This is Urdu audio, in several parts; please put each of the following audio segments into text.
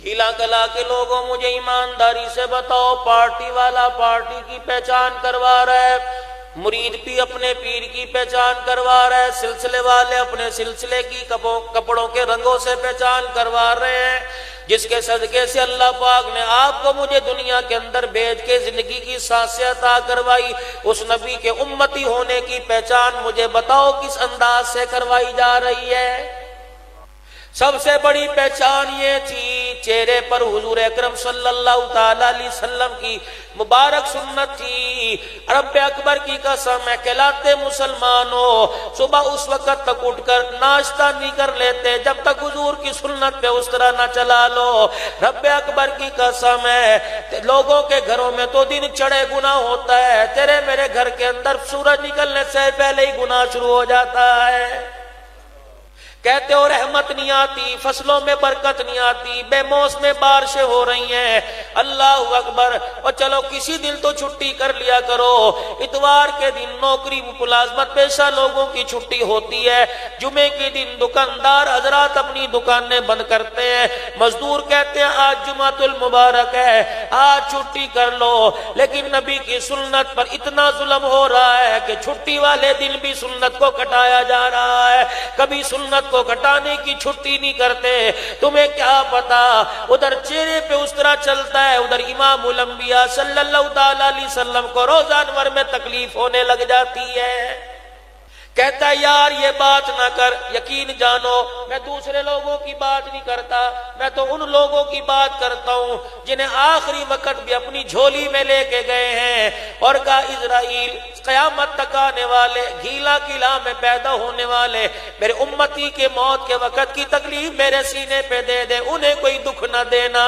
گھیلا کلا کے لوگوں مجھے ایمانداری سے بتاؤ، پارٹی والا پارٹی کی پہچان کروا رہا ہے، مرید بھی اپنے پیر کی پہچان کروا رہا ہے، سلسلے والے اپنے سلسلے کی کپڑوں کے رنگوں سے پہچان کروا رہے ہیں، جس کے صدقے سے اللہ پاک نے آپ کو مجھے دنیا کے اندر بھیج کے زندگی کی سانسیں عطا کروائی، اس نبی کے امتی ہونے کی پہچان مجھے بتاؤ کس انداز سے کروائی جا رہی ہے؟ سب سے بڑی پہچان یہ تھی، چہرے پر حضور اکرم صلی اللہ تعالیٰ علیہ وسلم کی مبارک سنت تھی۔ رب اکبر کی قسم ہے، کہلاتے مسلمانوں صبح اس وقت تک اٹھ کر ناشتہ نہیں کر لیتے جب تک حضور کی سنت پہ اس طرح نہ چلا لو۔ رب اکبر کی قسم ہے، لوگوں کے گھروں میں تو دن چڑھے گناہ ہوتا ہے، تیرے میرے گھر کے اندر سورج نکلنے سے پہلے ہی گناہ شروع ہو جاتا ہے۔ کہتے ہو رحمت نہیں آتی، فصلوں میں برکت نہیں آتی، بے موسم بارشیں ہو رہی ہیں، اللہ اکبر، اور چلو کسی دن تو چھٹی کر لیا کرو، اتوار کے دن نوکری ملازمت پیشہ لوگوں کی چھٹی ہوتی ہے، جمعے کے دن دکاندار حضرات اپنی دکانیں بند کرتے ہیں، مزدور کہتے ہیں آج جمعۃ المبارک ہے آج چھٹی کر لو، لیکن نبی کی سنت پر اتنا ظلم ہو رہا ہے کہ چھٹی والے دن بھی سنت کو کٹایا جا رہا ہے، کبھی سنت کو گھٹانے کی چھٹی نہیں کرتے۔ تمہیں کیا پتا ادھر چہرے پہ اس طرح چلتا ہے، ادھر امام الانبیاء صلی اللہ تعالیٰ علیہ وسلم کو روزہ انور میں تکلیف ہونے لگ جاتی ہے۔ کہتا ہے یار یہ بات نہ کر، یقین جانو میں دوسرے لوگوں کی بات نہیں کرتا، میں تو ان لوگوں کی بات کرتا ہوں جنہیں آخری وقت بھی اپنی جھولی میں لے کے گئے ہیں اور کہا اسرائیل قیامت تک آنے والے، گھیلا قلعہ میں پیدا ہونے والے میرے امتی کے موت کے وقت کی تکلیف میرے سینے پہ دے دے، انہیں کوئی دکھ نہ دینا۔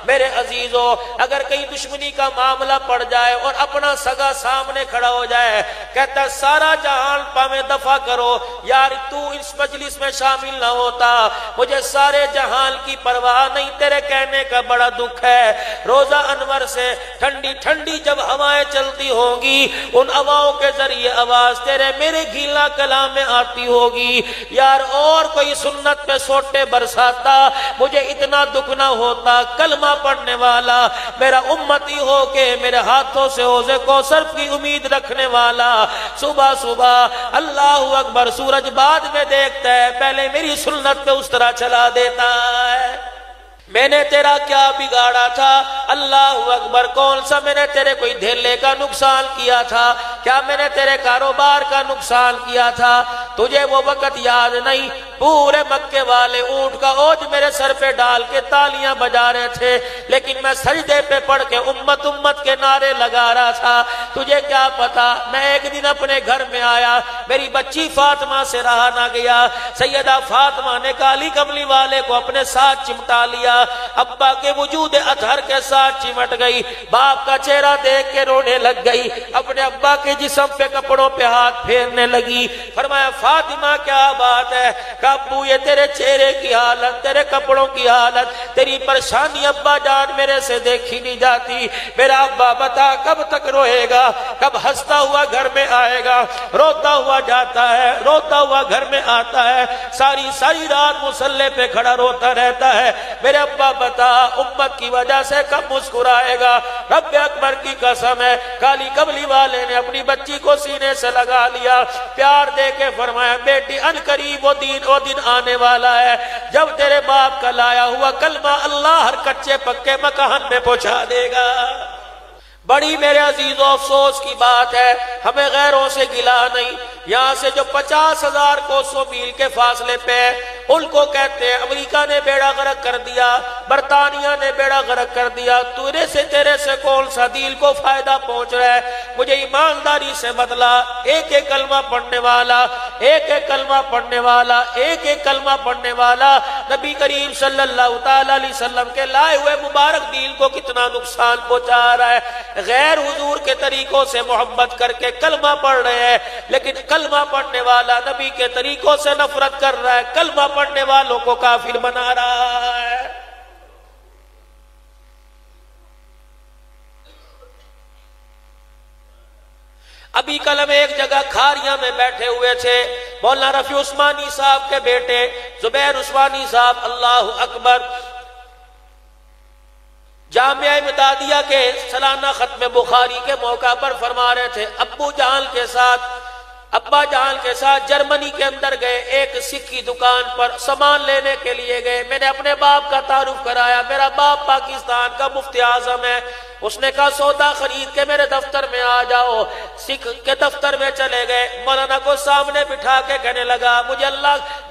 میرے عزیزو اگر کہیں دشمنی کا معاملہ پڑ جائے اور اپنا سگا سامنے کھڑا ہو جائے، کہتا ہے سارا جہان پاویں دفع کرو، یار تو اس مجلس میں شامل نہ ہوتا، مجھے سارے جہان کی پرواہ نہیں، تیرے کہنے کا بڑا دکھ ہے۔ روزہ انور سے ٹھنڈی ٹھنڈی جب ہوائیں چلتی ہوں گی، ان ہواؤں کے ذریعے آواز تیرے میرے گھیلا کلام میں آتی ہوگی، یار اور کوئی سنت پہ سوٹے برساتا مجھے اتنا دکھ نہ ہوتا۔ کلمہ پڑھنے والا میرا امتی ہو کے میرے ہاتھوں سے حوض کوثر کی امید رکھنے والا صبح صبح اللہ اکبر سورج بعد میں دیکھتا ہے، پہلے میری سنت پہ اس طرح چلا دیتا ہے۔ میں نے تیرا کیا بگاڑا تھا؟ اللہ اکبر، کون سا میں نے تیرے کوئی دھیلے کا نقصان کیا تھا؟ کیا میں نے تیرے کاروبار کا نقصان کیا تھا؟ تجھے وہ وقت یاد نہیں پورے مکے والے اونٹ کا اوج میرے سر پہ ڈال کے تالیاں بجا رہے تھے، لیکن میں سجدے پہ پڑھ کے امت امت کے نعرے لگا رہا تھا۔ تجھے کیا پتا میں ایک دن اپنے گھر میں آیا، میری بچی فاطمہ سے رہا نہ گیا، سیدہ فاطمہ نے کالی کملی والے کو اپنے ساتھ چمٹا لیا، ابا کے وجود اطہر کے ساتھ چمٹ گئی، باپ کا چہرہ دیکھ کے رونے لگ گئی، اپنے ابا کے جسم پہ کپڑوں پہ ہاتھ پھیرنے لگی۔ فرمایا فاطمہ کیا بات ہے؟ کہ ابو یہ تیرے چہرے کی حالت، تیرے کپڑوں کی حالت، تیری پریشانی ابا جان میرے سے دیکھی نہیں جاتی، میرا ابا بتا کب تک روئے گا، کب ہنستا ہوا گھر میں آئے گا، روتا ہوا جاتا ہے، روتا ہوا گھر میں آتا ہے، ساری ساری رات مصلے پہ کھڑا روتا رہتا ہے، میرے ابا بتا امت کی وجہ سے کب مسکرائے گا؟ رب اکبر کی قسم ہے، کالی کملی والے نے اپنی بچی کو سینے سے لگا لیا، پیار دے کے فرمایا بیٹی ان قریب وہ دن آنے والا ہے جب تیرے باپ کا لایا ہوا کلمہ اللہ ہر کچے پکے مکان میں پہنچا دے گا۔ بڑی میرے عزیزوں افسوس کی بات ہے، ہمیں غیروں سے گلا نہیں، یہاں سے جو 50,000 کوسوں میل کے فاصلے پہ ان کو کہتے ہیں امریکہ نے بیڑا غرق کر دیا، برطانیہ نے بیڑا غرق کر دیا، تیرے سے کون سا دل کو فائدہ پہنچ رہا ہے؟ مجھے ایمانداری سے بدلا، ایک ایک کلمہ پڑھنے والا، ایک ایک کلمہ پڑھنے والا، ایک ایک کلمہ پڑھنے والا نبی کریم صلی اللہ تعالی علیہ وسلم کے لائے ہوئے مبارک دین کو کتنا نقصان پہنچا رہا ہے۔ غیر حضور کے طریقوں سے محبت کر کے کلمہ پڑھ رہے ہیں، لیکن کلمہ پڑھنے والا نبی کے طریقوں سے نفرت کر رہا ہے، کلمہ پڑھنے والوں کو کافر بنا رہا ہے۔ ابھی کل ہم ایک جگہ کھاریاں میں بیٹھے ہوئے تھے، مولانا رفیع عثمانی صاحب کے بیٹے زبیر عثمانی صاحب، اللہ اکبر، جامعہ امدادیہ کے سالانہ ختم بخاری کے موقع پر فرما رہے تھے ابا جان کے ساتھ جرمنی کے اندر گئے، ایک سکھ کی دکان پر سامان لینے کے لیے گئے۔ میں نے اپنے باپ کا تعارف کرایا، میرا باپ پاکستان کا مفتی اعظم ہے۔ اس نے کہا سودا خرید کے میرے دفتر میں آ جاؤ۔ سکھ کے دفتر میں چلے گئے، مولانا کو سامنے بٹھا کے کہنے لگا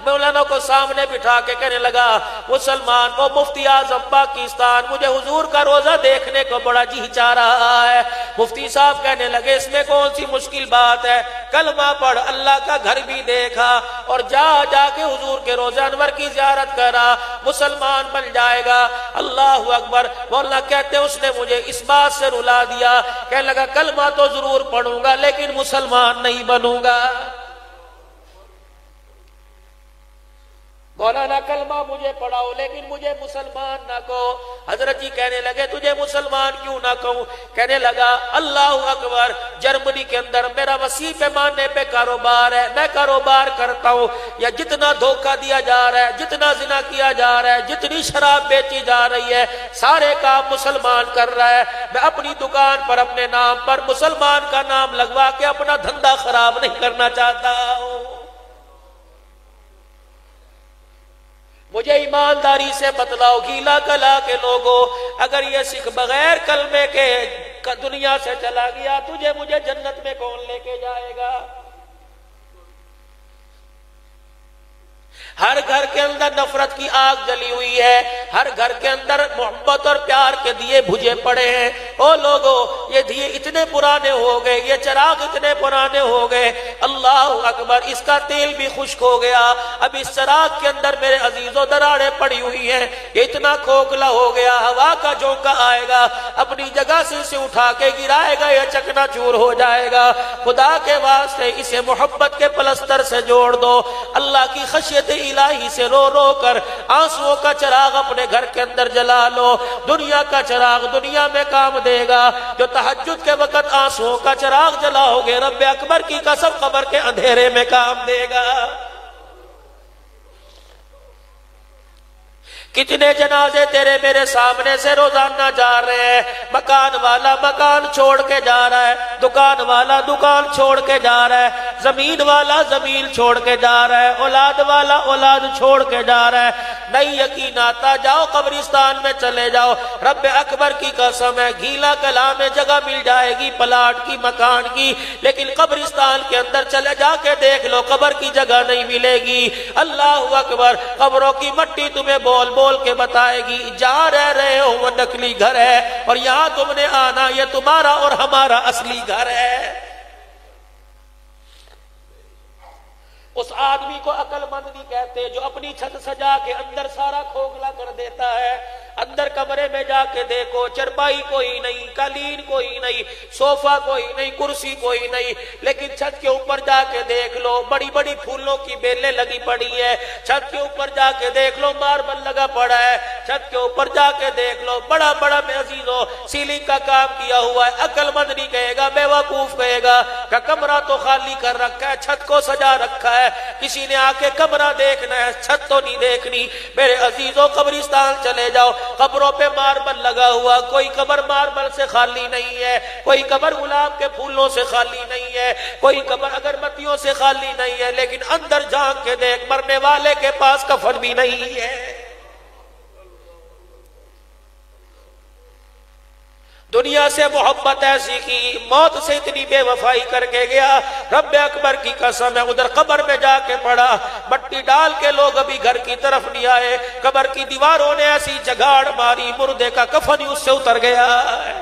مولانا کو سامنے بٹھا کے کہنے لگا مسلمان کو مفتی اعظم پاکستان، مجھے حضور کا روزہ دیکھنے کو بڑا جی چاہ رہا ہے۔ مفتی صاحب کہنے لگے اس میں کون سی مشکل بات ہے، کلمہ پڑھ، اللہ کا گھر بھی دیکھا اور جا کے حضور کے روزہ انور کی زیارت کرا، مسلمان بن جائے گا۔ اللہ اکبر۔ مولانا کہتے اس نے مجھے اس بات سے رلا دیا، کہنے لگا کلمہ تو ضرور پڑھوں گا لیکن مسلمان نہیں بنوں گا۔ مولانا کلمہ مجھے پڑھاؤ لیکن مجھے مسلمان نہ کہو۔ حضرت جی کہنے لگے تجھے مسلمان کیوں نہ کہوں؟ کہنے لگا اللہ اکبر، جرمنی کے اندر میرا وسیع پیمانے پہ کاروبار ہے، میں کاروبار کرتا ہوں، یا جتنا دھوکہ دیا جا رہا ہے، جتنا زنا کیا جا رہا ہے، جتنی شراب بیچی جا رہی ہے، سارے کام مسلمان کر رہا ہے۔ میں اپنی دکان پر اپنے نام پر مسلمان کا نام لگوا کے اپنا دھندا خراب نہیں کرنا چاہتا ہوں۔ مجھے ایمانداری سے بتلاؤ گیلا کلا کے لوگوں، اگر یہ سکھ بغیر کلمے کے دنیا سے چلا گیا تجھے مجھے جنت میں کون لے کے جائے گا؟ ہر گھر کے اندر نفرت کی آگ جلی ہوئی ہے، ہر گھر کے اندر محبت اور پیار کے دیے بجھے پڑے ہیں۔ او لوگو، یہ دیے اتنے پرانے ہو گئے، یہ چراغ اتنے پرانے ہو گئے، اللہ اکبر، اس کا تیل بھی خشک ہو گیا۔ اب اس چراغ کے اندر میرے عزیزوں دراڑیں پڑی ہوئی ہیں، یہ اتنا کھوکھلا ہو گیا، ہوا کا جھونکا آئے گا اپنی جگہ سے اسے اٹھا کے گرائے گا، یہ چکنا چور ہو جائے گا۔ خدا کے واسطے اسے محبت کے پلستر سے جوڑ دو، اللہ کی خشیت الہی سے رو رو کر آنسوؤں کا چراغ اپنے گھر کے اندر جلا لو۔ دنیا کا چراغ دنیا میں کام دے گا، جو تہجد کے وقت آنسوؤں کا چراغ جلاؤ گے رب اکبر کی قسم قبر کے اندھیرے میں کام دے گا۔ کتنے جنازے تیرے میرے سامنے سے روزانہ جا رہے ہیں، مکان والا مکان چھوڑ کے جا رہا ہے، دکان والا دکان چھوڑ کے جا رہا ہے، زمین والا زمین چھوڑ کے جا رہا ہے، اولاد والا اولاد چھوڑ کے جا رہا ہے۔ نہیں یقین آتا جاؤ قبرستان میں چلے جاؤ، رب اکبر کی قسم ہے گھیلا کلا میں جگہ مل جائے گی پلاٹ کی مکان کی، لیکن قبرستان کے اندر چلے جا کے دیکھ لو قبر کی جگہ نہیں ملے گی۔ اللہ اکبر، قبروں کی مٹی تمہیں بول بول کے بتائے گی جہاں رہ رہے ہو وہ نقلی گھر ہے اور یہاں تم نے آنا یہ تمہارا اور ہمارا اصلی گھر ہے۔ اس آدمی کو عقل مند نہیں کہتے جو اپنی چھت سجا کے اندر سارا کھوکھلا کر دیتا ہے۔ اندر کمرے میں جا کے دیکھو، چرپائی کوئی نہیں، قالین کوئی نہیں، صوفہ کوئی نہیں، کرسی کوئی نہیں، لیکن چھت کے اوپر جا کے دیکھ لو بڑی بڑی پھولوں کی بیلیں لگی پڑی ہے۔ چھت کے اوپر جا کے دیکھ لو ماربل لگا پڑا ہے۔ چھت کے اوپر جا کے دیکھ لو بڑا بڑا عزیزو سیلنگ کا کام کیا ہوا ہے۔ عقل مند نہیں کہے گا، بے وقوف کہے گا کہ کمرہ تو خالی کر رکھا ہے، چھت کو سجا رکھا ہے، کسی نے آ کے کمرہ دیکھنا ہے، چھت تو نہیں دیکھنی۔ میرے عزیزو قبرستان چلے جاؤ، قبروں پہ ماربل لگا ہوا، کوئی قبر ماربل سے خالی نہیں ہے، کوئی قبر گلاب کے پھولوں سے خالی نہیں ہے، کوئی قبر اگربتیوں سے خالی نہیں ہے، لیکن اندر جھانک کے دیکھ مرنے والے کے پاس کفن بھی نہیں ہے۔ دنیا سے محبت ایسی کی، موت سے اتنی بے وفائی کر کے گیا، رب اکبر کی قسم ہے ادھر قبر میں جا کے پڑا، مٹی ڈال کے لوگ ابھی گھر کی طرف نہیں آئے، قبر کی دیواروں نے ایسی جگاڑ ماری مردے کا کفن ہی اس سے اتر گیا ہے۔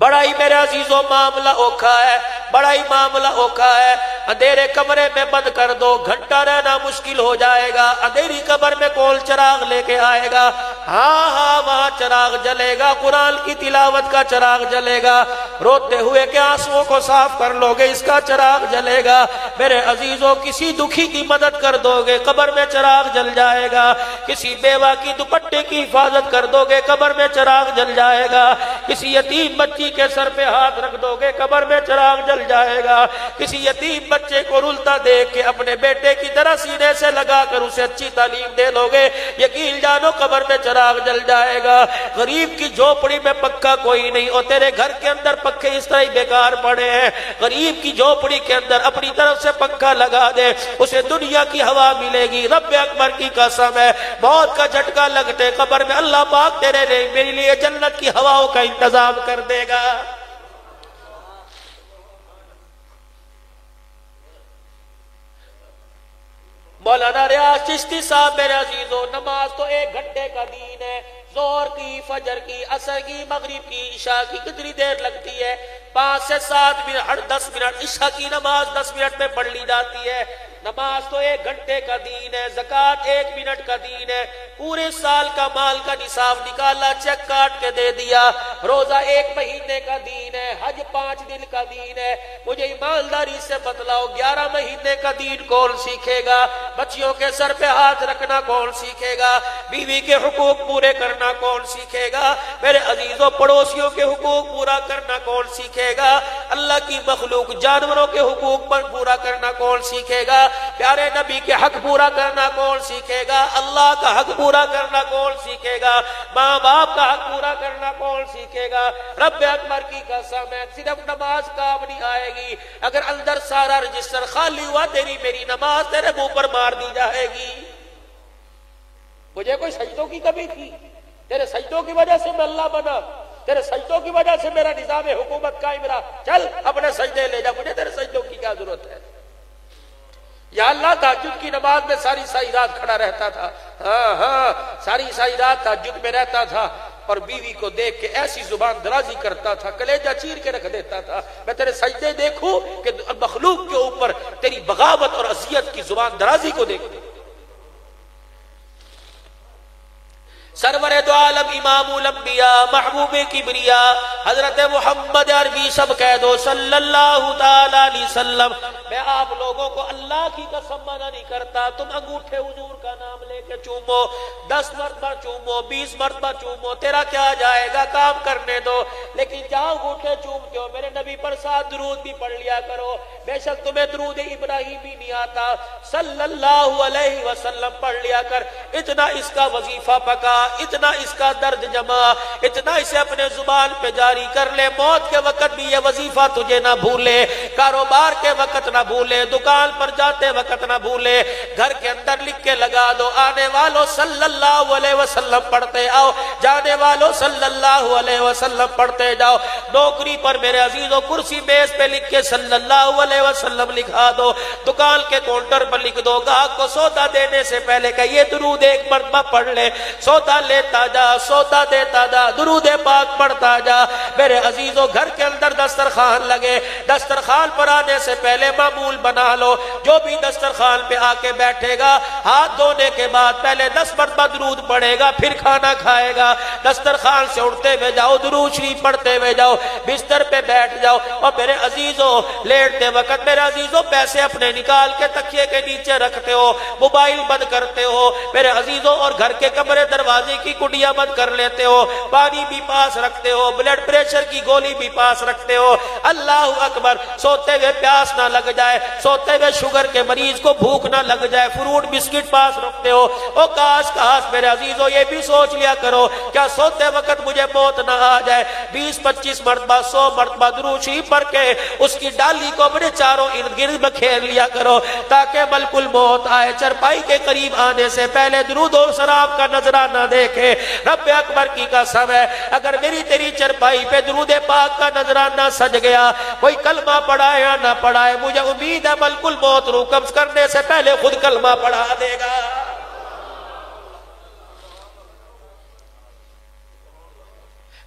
بڑا ہی میرے عزیزوں معاملہ اوکھا ہے، بڑا ہی معاملہ اوکھا ہے۔ اندھیرے کمرے میں بند کر دو، گھنٹہ رہنا مشکل ہو جائے گا۔ اندھیری قبر میں کون چراغ لے کے آئے گا؟ ہاں وہاں چراغ جلے گا، قرآن کی تلاوت کا چراغ جلے گا، روتے ہوئے کے آنسوؤں کو صاف کر لو گے اس کا چراغ جلے گا۔ میرے عزیزوں کسی دکھی کی مدد کر دو گے قبر میں چراغ جل جائے گا، کسی بیوہ کی دوپٹے کی حفاظت کر دو گے قبر میں چراغ جل جائے گا، کسی یتیم بچی کے سر پہ ہاتھ رکھ دو گے قبر میں چراغ جل جائے گا، کسی یتیم بچے کو رلتا دیکھ کے اپنے بیٹے کی طرح سینے سے لگا کر اسے اچھی تعلیم دے لو گے یقین جانو قبر میں چراغ جل جائے گا. غریب کی جھوپڑی میں پکا کوئی نہیں اور تیرے گھر کے اندر پکے اس طرح بیکار پڑے ہیں. غریب کی جھوپڑی کے اندر اپنی طرف سے پنکھا لگا دے اسے دنیا کی ہوا ملے گی. رب اکبر کی قسم ہے موت کا جھٹکا لگتے قبر میں اللہ پاک تیرے لیے میرے لیے جنت کی ہواؤں کا انتظام کر دے گا. مولانا ریاض چشتی صاحب میرے عزیزو نماز تو 1 گھنٹے کا دین ہے. ظہر کی فجر کی عصر کی مغرب کی عشاء کی کتنی دیر لگتی ہے 5 سے 7 منٹ 10 منٹ. عشاء کی نماز 10 منٹ میں پڑھ لی جاتی ہے. نماز تو 1 گھنٹے کا دین ہے. زکوٰۃ 1 منٹ کا دین ہے. پورے سال کا مال کا نصاب نکالا چیک کاٹ کے دے دیا. روزہ 1 مہینے کا دین ہے. حج 5 دن کا دین ہے. مجھے ایمانداری سے بتلاؤ 11 مہینے کا دین کون سیکھے گا؟ بچیوں کے سر پہ ہاتھ رکھنا کون سیکھے گا؟ بیوی کے حقوق پورے کرنا کون سیکھے گا؟ میرے عزیزوں پڑوسیوں کے حقوق پورا کرنا کون سیکھے گا؟ اللہ کی مخلوق جانوروں کے حقوق پر پورا کرنا کون سیکھے گا؟ پیارے نبی کے حق پورا کرنا کون سیکھے گا؟ اللہ کا حق پورا کرنا کون سیکھے گا؟ ماں باپ کا حق پورا کرنا کون سیکھے گا؟ رب اکبر کی قسم ہے صرف نماز کام نہیں آئے گی. اگر اندر سارا رجسٹر خالی ہوا تیری میری نماز تیرے منہ پر مار دی جائے گی. مجھے کوئی سجدوں کی کمی تھی؟ تیرے سجدوں کی وجہ سے میں اللہ بنا. تیرے سجدوں کی وجہ سے میرا نظام حکومت قائم رہا. چل اپنے سجدے لے جا. مجھے تیرے سجدوں کی کیا ضرورت ہے؟ یا اللہ تہجد کی نماز میں ساری رات کھڑا رہتا تھا. ہاں ساری رات تہجد میں رہتا تھا اور بیوی کو دیکھ کے ایسی زبان درازی کرتا تھا کلیجہ چیر کے رکھ دیتا تھا. میں تیرے سجدے دیکھوں کہ مخلوق کے اوپر تیری بغاوت اور اذیت کی زبان درازی کو دیکھوں. سرور دو عالم امام الانبیاء محبوب کبریا حضرت محمد عربی سب کہہ دو صلی اللہ تعالی علیہ وسلم. میں آپ لوگوں کو اللہ کی قسم منع نہیں کرتا تم انگوٹھے حضور کا نام لے کے چومو 10 مرتبہ چومو 20 مرتبہ چومو تیرا کیا جائے گا کام کرنے دو. لیکن جہاں انگوٹھے چومتے ہو میرے نبی پر 7 درود بھی پڑھ لیا کرو. بے شک تمہیں درود ابراہیم بھی نہیں آتا صلی اللہ علیہ وسلم پڑھ لیا کر. اتنا اس کا وظیفہ پکا اتنا اس کا درد جمع اتنا اسے اپنے زبان پہ جاری کر لے. موت کے وقت بھی یہ وظیفہ تجھے نہ بھولے. کاروبار کے وقت نہ بھولے. دکان پر جاتے وقت نہ بھولے. گھر کے اندر لکھ کے لگا دو آنے والوں صلی اللہ علیہ وسلم پڑھتے آؤ جانے والوں صلی اللہ علیہ وسلم پڑھتے جاؤ. نوکری پر میرے عزیزوں کرسی میز پہ لکھ کے صلی اللہ علیہ وسلم لکھا دو. دکان کے کاؤنٹر پر لکھ دو. گاہک کو سودا دینے سے پہلے کہ یہ درود 1 مرتبہ پڑھ لے. سودا لیتا جا سودا دیتا جا درود پاک پڑھتا جا. میرے عزیزوں گھر کے اندر دسترخوان لگے. دسترخوان پر آنے سے پہلے معمول بنا لو جو بھی دسترخوان پہ آ کے بیٹھے گا ہاتھ دھونے کے بعد پہلے 10 مرتبہ درود پڑھے گا پھر کھانا کھائے گا. دسترخوان سے اٹھتے ہوئے جاؤ درود شریف پڑھتے ہوئے جاؤ. بستر پہ بیٹھ جاؤ اور میرے عزیزوں لیٹتے وقت میرے عزیزوں پیسے اپنے نکال کے تکیے کے نیچے رکھتے ہو موبائل بند کرتے ہو میرے عزیزوں اور گھر کے کمرے دروازے کی کڈیاں بند کر لیتے ہو. پانی بھی پاس رکھتے ہو. بلڈ پریشر کی گولی بھی پاس رکھتے ہو. اللہ اکبر. سوتے ہوئے پیاس نہ لگ جائے. سوتے ہوئے شوگر کے مریض کو بھوک نہ لگ جائے. فروٹ بسکٹ پاس رکھتے ہو. او کاش میرے عزیزوں یہ بھی سوچ لیا کرو کیا سوتے وقت مجھے موت نہ آ جائے. 20-25 مرتبہ 100 مرتبہ درود شریف پڑھ کے اس کی ڈالی کو اپنے چاروں ارد گرد میں کھیر لیا کرو تاکہ ملک الموت آئے چرپائی کے قریب آنے سے پہلے درود و سلام کا نظرانہ دیکھے. رب اکبر کی قسم ہے اگر میری تیری چرپائی پہ درود پاک کا نظرانہ سج گیا کوئی کلمہ پڑھائے یا نہ پڑھائے مجھے امید ہے ملک الموت روح قبض کرنے سے پہلے خود کلمہ پڑھا دے گا.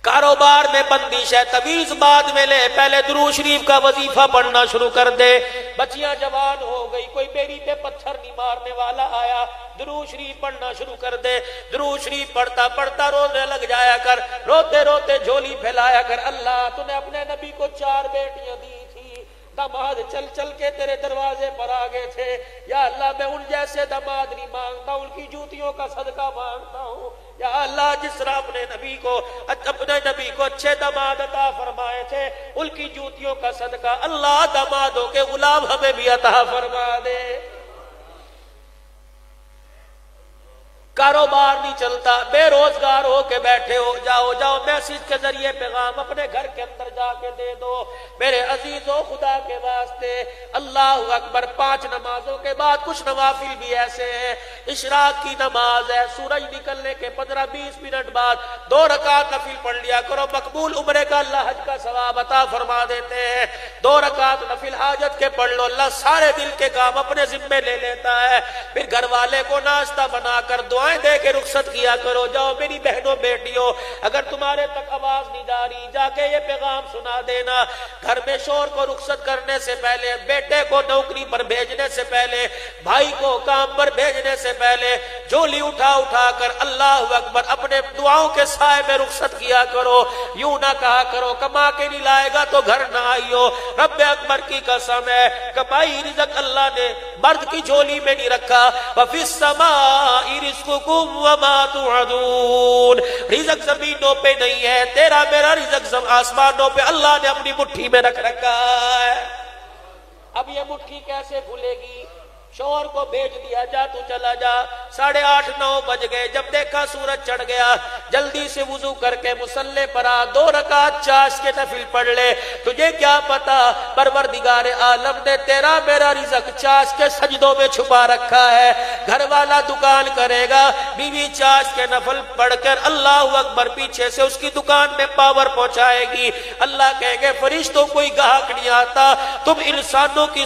کاروبار میں بندش ہے تمیز بعد میں لے پہلے درود شریف کا وظیفہ پڑھنا شروع کر دے. بچیاں جوان ہو گئی کوئی بیڑی پہ پتھر نہیں مارنے والا آیا درود شریف پڑھنا شروع کر دے. درود شریف پڑھتا پڑھتا رونے لگ جایا کر. روتے روتے جھولی پھیلایا کر اللہ تو نے اپنے نبی کو 4 بیٹیاں دی تھی. داماد چل چل کے تیرے دروازے پر آگے تھے. یا اللہ میں ان جیسے داماد نہیں مانگتا ان کی جوتیوں کا صدقہ مانگتا ہوں. یا اللہ جس طرح اپنے نبی کو اچھے داماد عطا فرمائے تھے ان کی جوتیوں کا صدقہ اللہ دامادوں کے غلام ہمیں بھی عطا فرما دے. کاروبار نہیں چلتا، بے روزگار ہو کے بیٹھے ہو، جاؤ میسج کے ذریعے پیغام اپنے گھر کے اندر جا کے دے دو۔ میرے عزیزو، خدا کے واسطے اللہ اکبر، 5 نمازوں کے بعد کچھ نوافل بھی ایسے ہیں۔ اشراق کی نماز ہے، سورج نکلنے کے 15-20 منٹ بعد 2 رکعت نفل پڑھ لیا کرو، مقبول عمرے کا اللہ حج کا ثواب عطا فرما دیتے ہیں۔ 2 رکعت نفل حاجت کے پڑھ لو، اللہ سارے دل کے کام اپنے ذمے لے لیتا ہے۔ پھر گھر والے کو ناشتہ بنا کر دعائیں دے کے رخصت کیا کرو۔ جاؤ میری بہنوں بیٹیوں، اگر تمہارے تک آواز نہیں جا رہی، جا کے یہ پیغام سنا دینا۔ گھر میں شوہر کو رخصت کرنے سے پہلے، بیٹے کو نوکری پر بھیجنے سے پہلے، بھائی کو کام پر بھیجنے سے پہلے جھولی اٹھا کر اللہ اکبر اپنے دعاؤں کے سائے میں رخصت کیا کرو۔ یوں نہ کہا کرو کما کے نہیں لائے گا تو گھر نہ آئیو۔ رب اکبر کی قسم ہے، کمائی رزق اللہ نے مرد کی جھولی میں نہیں رکھا۔ وَفِي السَّمَاءِ رِزْقُكُمْ وَمَا تُوعَدُونَ، رزق زمینوں پہ نہیں ہے، تیرا میرا رزق آسمانوں پہ اللہ نے اپنی مٹھی میں رکھ رکھا ہے۔ اب یہ مٹھی کیسے کھلے گی؟ شوہر کو بھیج دیا، جا تو چلا جا، 8:30-9 بج گئے، جب دیکھا سورج چڑھ گیا، جلدی سے وضو کر کے مصلی پر آ، 2 رکعت چاش کے نفل پڑھ لے۔ تجھے کیا پتا پروردگار عالم نے تیرا میرا رزق چاش کے سجدوں میں چھپا رکھا ہے۔ گھر والا دکان کرے گا، بیوی چاش کے نفل پڑھ کر اللہ اکبر پیچھے سے اس کی دکان میں پاور پہنچائے گی۔ اللہ کہے گے فرشتوں کوئی گاہک نہیں آتا، تم انسانوں کی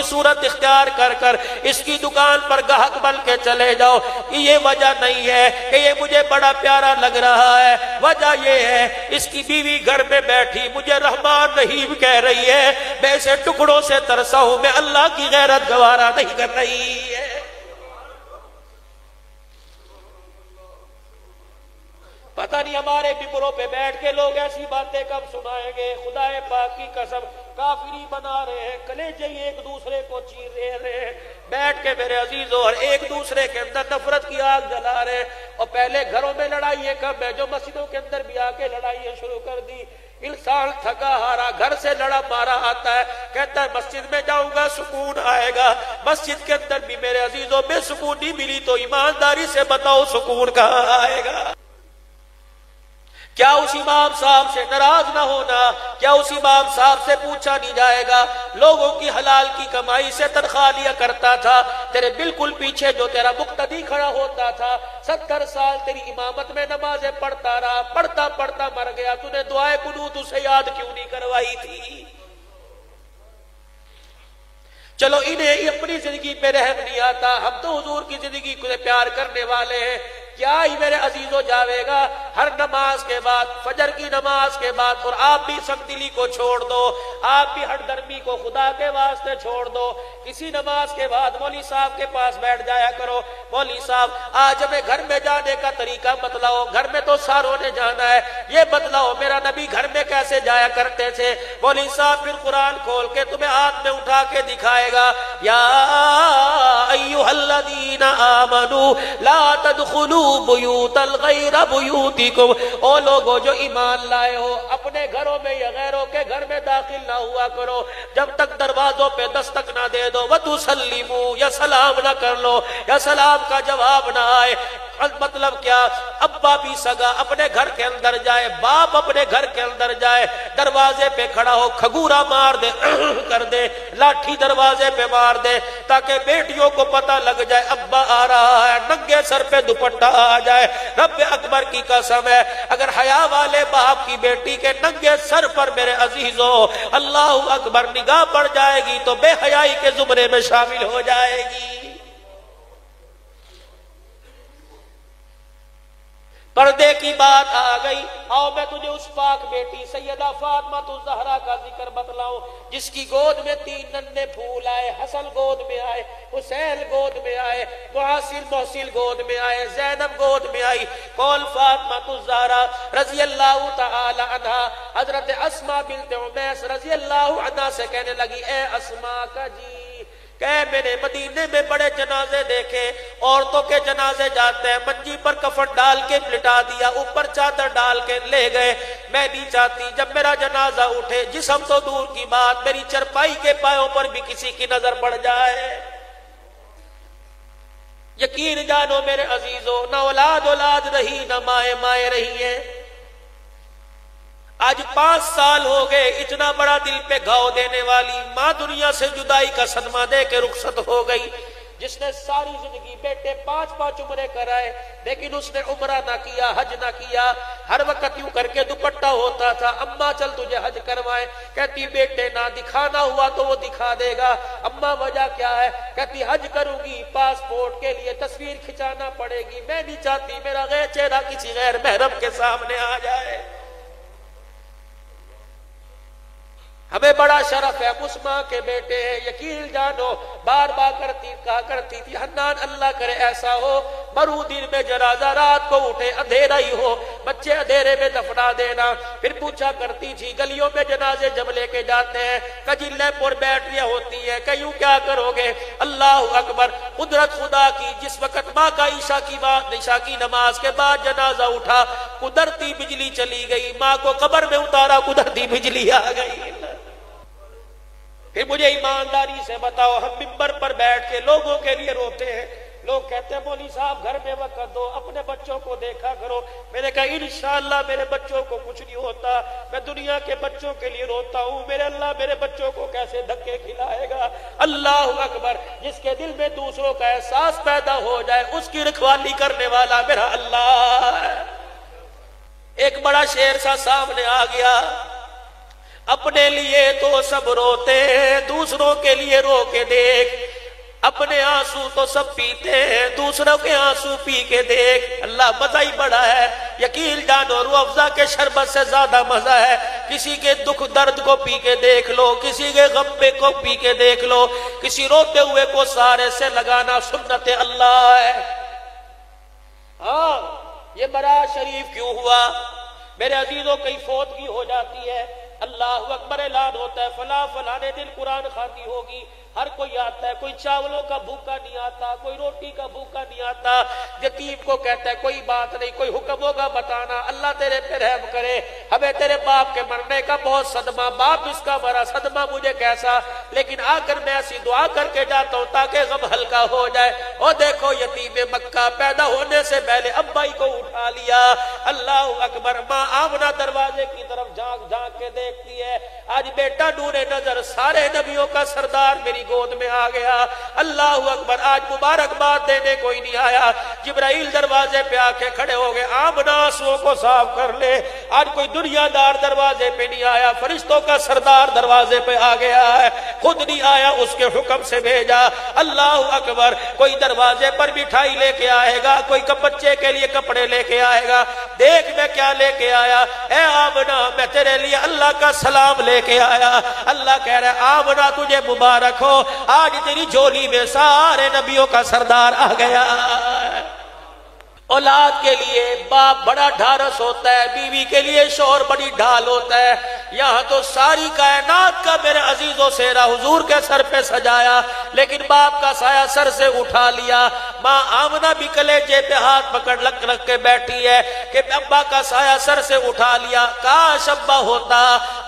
صورت اختیار کر اس کی دکان پر گاہک بن کے چلے جاؤ۔ یہ وجہ نہیں ہے کہ یہ مجھے بڑا پیارا لگ رہا ہے، وجہ یہ ہے اس کی بیوی گھر میں بیٹھی مجھے رحمان رحیم کہہ رہی ہے، میں اسے ٹکڑوں سے ترسا ہوں، میں اللہ کی غیرت گوارا نہیں کر رہی ہے۔ پتہ نہیں ہمارے ممبروں پہ بیٹھ کے لوگ ایسی باتیں کب سنائیں گے۔ خدا پاک کی قسم، کافری بنا رہے ہیں، کلیجے ایک دوسرے کو چیر رہے ہیں بیٹھ کے میرے عزیزوں، اور ایک دوسرے کے اندر نفرت کی آگ جلا رہے ہیں۔ اور پہلے گھروں میں لڑائیاں کم ہے، جو مسجدوں کے اندر بھی آ کے لڑائیاں شروع کر دی۔ انسان تھکا ہارا گھر سے لڑا مارا آتا ہے، کہتا ہے مسجد میں جاؤں گا سکون آئے گا۔ مسجد کے اندر بھی میرے عزیزوں بے سکونی ملی تو ایمانداری سے بتاؤ سکون کہاں آئے گا؟ کیا اس امام صاحب سے ناراض نہ ہونا؟ کیا اس امام صاحب سے پوچھا نہیں جائے گا؟ لوگوں کی حلال کی کمائی سے تنخواہ لیا کرتا تھا، تیرے بالکل پیچھے جو تیرا مقتدی کھڑا ہوتا تھا، 70 سال تیری امامت میں نمازیں پڑھتا رہا، پڑھتا مر گیا، تو نے دعائے قنوت اسے یاد کیوں نہیں کروائی تھی؟ چلو انہیں اپنی زندگی پہ رحم نہیں آتا، ہم تو حضور کی زندگی کو پیار کرنے والے ہیں۔ کیا ہی میرے عزیزو جاوے گا ہر نماز کے بعد، فجر کی نماز کے بعد، اور آپ بھی سخت دلی کو چھوڑ دو، آپ بھی ہر درمی کو خدا کے واسطے چھوڑ دو۔ کسی نماز کے بعد مولوی صاحب کے پاس بیٹھ جایا کرو، مولوی صاحب آج ہمیں گھر میں جانے کا طریقہ بتلاؤ، گھر میں تو ساروں نے جانا ہے، یہ بتلاؤ میرا نبی گھر میں کیسے جایا کرتے تھے۔ مولوی صاحب پھر قرآن کھول کے تمہیں ہاتھ میں اٹھا کے دکھائے گا، یا ایھا الذین آمنوا لا تدخلوا بیوت الغیر بیوتکم، او لوگو جو ایمان لائے ہو اپنے گھروں میں یا غیروں کے گھر میں داخل نہ ہوا کرو جب تک دروازوں پہ دستک نہ دے دو، وتسلموا، یا سلام نہ کر لو، یا سلام کا جواب نہ آئے۔ مطلب کیا؟ ابا بھی سگا اپنے گھر کے اندر جائے، باپ اپنے گھر کے اندر جائے، دروازے پہ کھڑا ہو کھگورا مار دے کر دے، لاٹھی دروازے پہ مار دے، تاکہ بیٹیوں کو پتہ لگ جائے ابا آ رہا ہے، ننگے سر پہ دوپٹہ آ جائے۔ رب اکبر کی قسم ہے، اگر حیا والے باپ کی بیٹی کے ننگے سر پر میرے عزیزوں اللہ اکبر نگاہ پڑ جائے گی تو بے حیائی کے زمرے میں شامل ہو جائے گی۔ پردے کی بات آ گئی، آؤ میں تجھے اس پاک بیٹی سیدہ فاطمہ الزہرا کا ذکر بتلاؤں، جس کی گود میں 3 ننھے پھول آئے، حسن گود میں آئے، حسین گود میں آئے، محسن گود میں آئے، زینب گود میں آئی۔ کون؟ فاطمہ الزہرا رضی اللہ تعالی عنہا۔ حضرت اسماء بنت عمیس رضی اللہ عنہا سے کہنے لگی، اے اسماء کا جی، کہ میں نے مدینے میں بڑے جنازے دیکھے، عورتوں کے جنازے جاتے ہیں، منجی پر کفن ڈال کے لٹا دیا، اوپر چادر ڈال کے لے گئے، میں نہیں چاہتی جب میرا جنازہ اٹھے، جسم تو دور کی بات میری چرپائی کے پایوں پر بھی کسی کی نظر پڑ جائے۔ یقین جانو میرے عزیزوں، نہ اولاد اولاد رہی، نہ مائیں مائیں رہی ہیں۔ آج 5 سال ہو گئے، اتنا بڑا دل پہ گھاؤ دینے والی ماں دنیا سے جدائی کا صدمہ دے کے رخصت ہو گئی، جس نے ساری زندگی بیٹے 5 عمرے کرائے، لیکن اس نے عمرہ نہ کیا، حج نہ کیا۔ ہر وقت یوں کر کے دوپٹہ ہوتا تھا، اماں چل تجھے حج کروائے، کہتی بیٹے نہ دکھانا ہوا تو وہ دکھا دے گا۔ اماں وجہ کیا ہے؟ کہتی حج کروں گی، پاسپورٹ کے لیے تصویر کھچانا پڑے گی، میں نہیں چاہتی میرا غیر چہرہ کسی غیر محرم کے سامنے آ جائے۔ ہمیں بڑا شرف ہے، اس ماں کے بیٹے ہیں۔ یقین جانو، بار بار کہا کرتی تھی، حنان اللہ کرے ایسا ہو مرو دن میں جنازہ رات کو اٹھے اندھیرا ہی ہو، بچے اندھیرے میں دفنا دینا۔ پھر پوچھا کرتی تھی، گلیوں میں جنازے جب لے کے جاتے ہیں کجلے پر بیٹریاں ہوتی ہیں، کہیوں کیا کرو گے؟ اللہ اکبر، قدرت خدا کی، جس وقت ماں کا عشاء کی نماز کے بعد جنازہ اٹھا، قدرتی بجلی چلی گئی، ماں کو قبر میں اتارا، قدرتی بجلی آ گئی۔ پھر مجھے ایمانداری سے بتاؤ، ہم ممبر پر بیٹھ کے لوگوں کے لیے روتے ہیں، لوگ کہتے ہیں مولوی صاحب گھر میں وقت دو، اپنے بچوں کو دیکھا کرو۔ میں نے کہا انشاءاللہ میرے بچوں کو کچھ نہیں ہوتا، میں دنیا کے بچوں کے لیے روتا ہوں، میرے اللہ میرے بچوں کو کیسے دھکے کھلائے گا۔ اللہ اکبر، جس کے دل میں دوسروں کا احساس پیدا ہو جائے اس کی رکھوالی کرنے والا میرا اللہ ہے۔ ایک بڑا شعر سا سامنے آ گیا، اپنے لیے تو سب روتے ہیں، دوسروں کے لیے رو کے دیکھ، اپنے آنسو تو سب پیتے ہیں، دوسروں کے آنسو پی کے دیکھ۔ اللہ مزہ ہی بڑا ہے، یقین جانو روح افزا کے شربت سے زیادہ مزہ ہے۔ کسی کے دکھ درد کو پی کے دیکھ لو، کسی کے غم کو پی کے دیکھ لو، کسی روتے ہوئے کو سارے سے لگانا سنت اللہ ہے۔ ہاں، یہ برات شریف کیوں ہوا میرے عزیزوں؟ کئی فوتگی ہو جاتی ہے، اللہ اکبر اعلان ہوتا ہے فلاں فلانے دن قرآن خوانی ہوگی، ہر کوئی آتا ہے، کوئی چاولوں کا بھوکا نہیں آتا، کوئی روٹی کا بھوکا نہیں آتا، یتیم کو کہتا ہے کوئی بات نہیں، کوئی حکم ہوگا بتانا، اللہ تیرے پہ رحم کرے، ہمیں تیرے باپ کے مرنے کا بہت صدمہ، باپ اس کا مرا صدمہ مجھے کیسا، لیکن آ کر میں ایسی دعا کر کے جاتا ہوں تاکہ غم ہلکا ہو جائے۔ اور دیکھو یتیم مکہ پیدا ہونے سے پہلے ابائی کو اٹھا لیا، اللہ اکبر۔ ماں آمنہ دروازے کی طرف جھانک جھانک کے دیکھتی ہے، آج بیٹا نور نظر سارے نبیوں کا سردار میری گود میں آ گیا، اللہ اکبر۔ آج مبارکباد دینے کوئی نہیں آیا، جبرائیل دروازے پہ آ کے کھڑے ہو گئے، آمنہ آنسوؤں کو صاف کر لے۔ آج کوئی دنیا دار دروازے پہ نہیں آیا، فرشتوں کا سردار دروازے پہ آ گیا ہے، خود نہیں آیا، اس کے حکم سے بھیجا، اللہ اکبر۔ کوئی دروازے پر مٹھائی لے کے آئے گا، کوئی بچے کے لیے کپڑے لے کے آئے گا، دیکھ میں کیا لے کے آیا، اے آمنہ میں تیرے لیے اللہ کا سلام لے کے آیا۔ اللہ کہہ رہا ہے آمنہ تجھے مبارک ہو، آج تیری جھولی میں سارے نبیوں کا سردار آ گیا۔ اولاد کے لیے باپ بڑا ڈھارس ہوتا ہے، بیوی کے لیے شوہر بڑی ڈھال ہوتا ہے، یہاں تو ساری کائنات کا میرے عزیزوں سہرا حضور کے سر پہ سجایا، لیکن باپ کا سایہ سر سے اٹھا لیا۔ ماں آمنہ بھی کلیجے پہ ہاتھ پکڑ رکھ کے بیٹھی ہے کہ ابا کا سایہ سر سے اٹھا لیا، کاش ابا ہوتا۔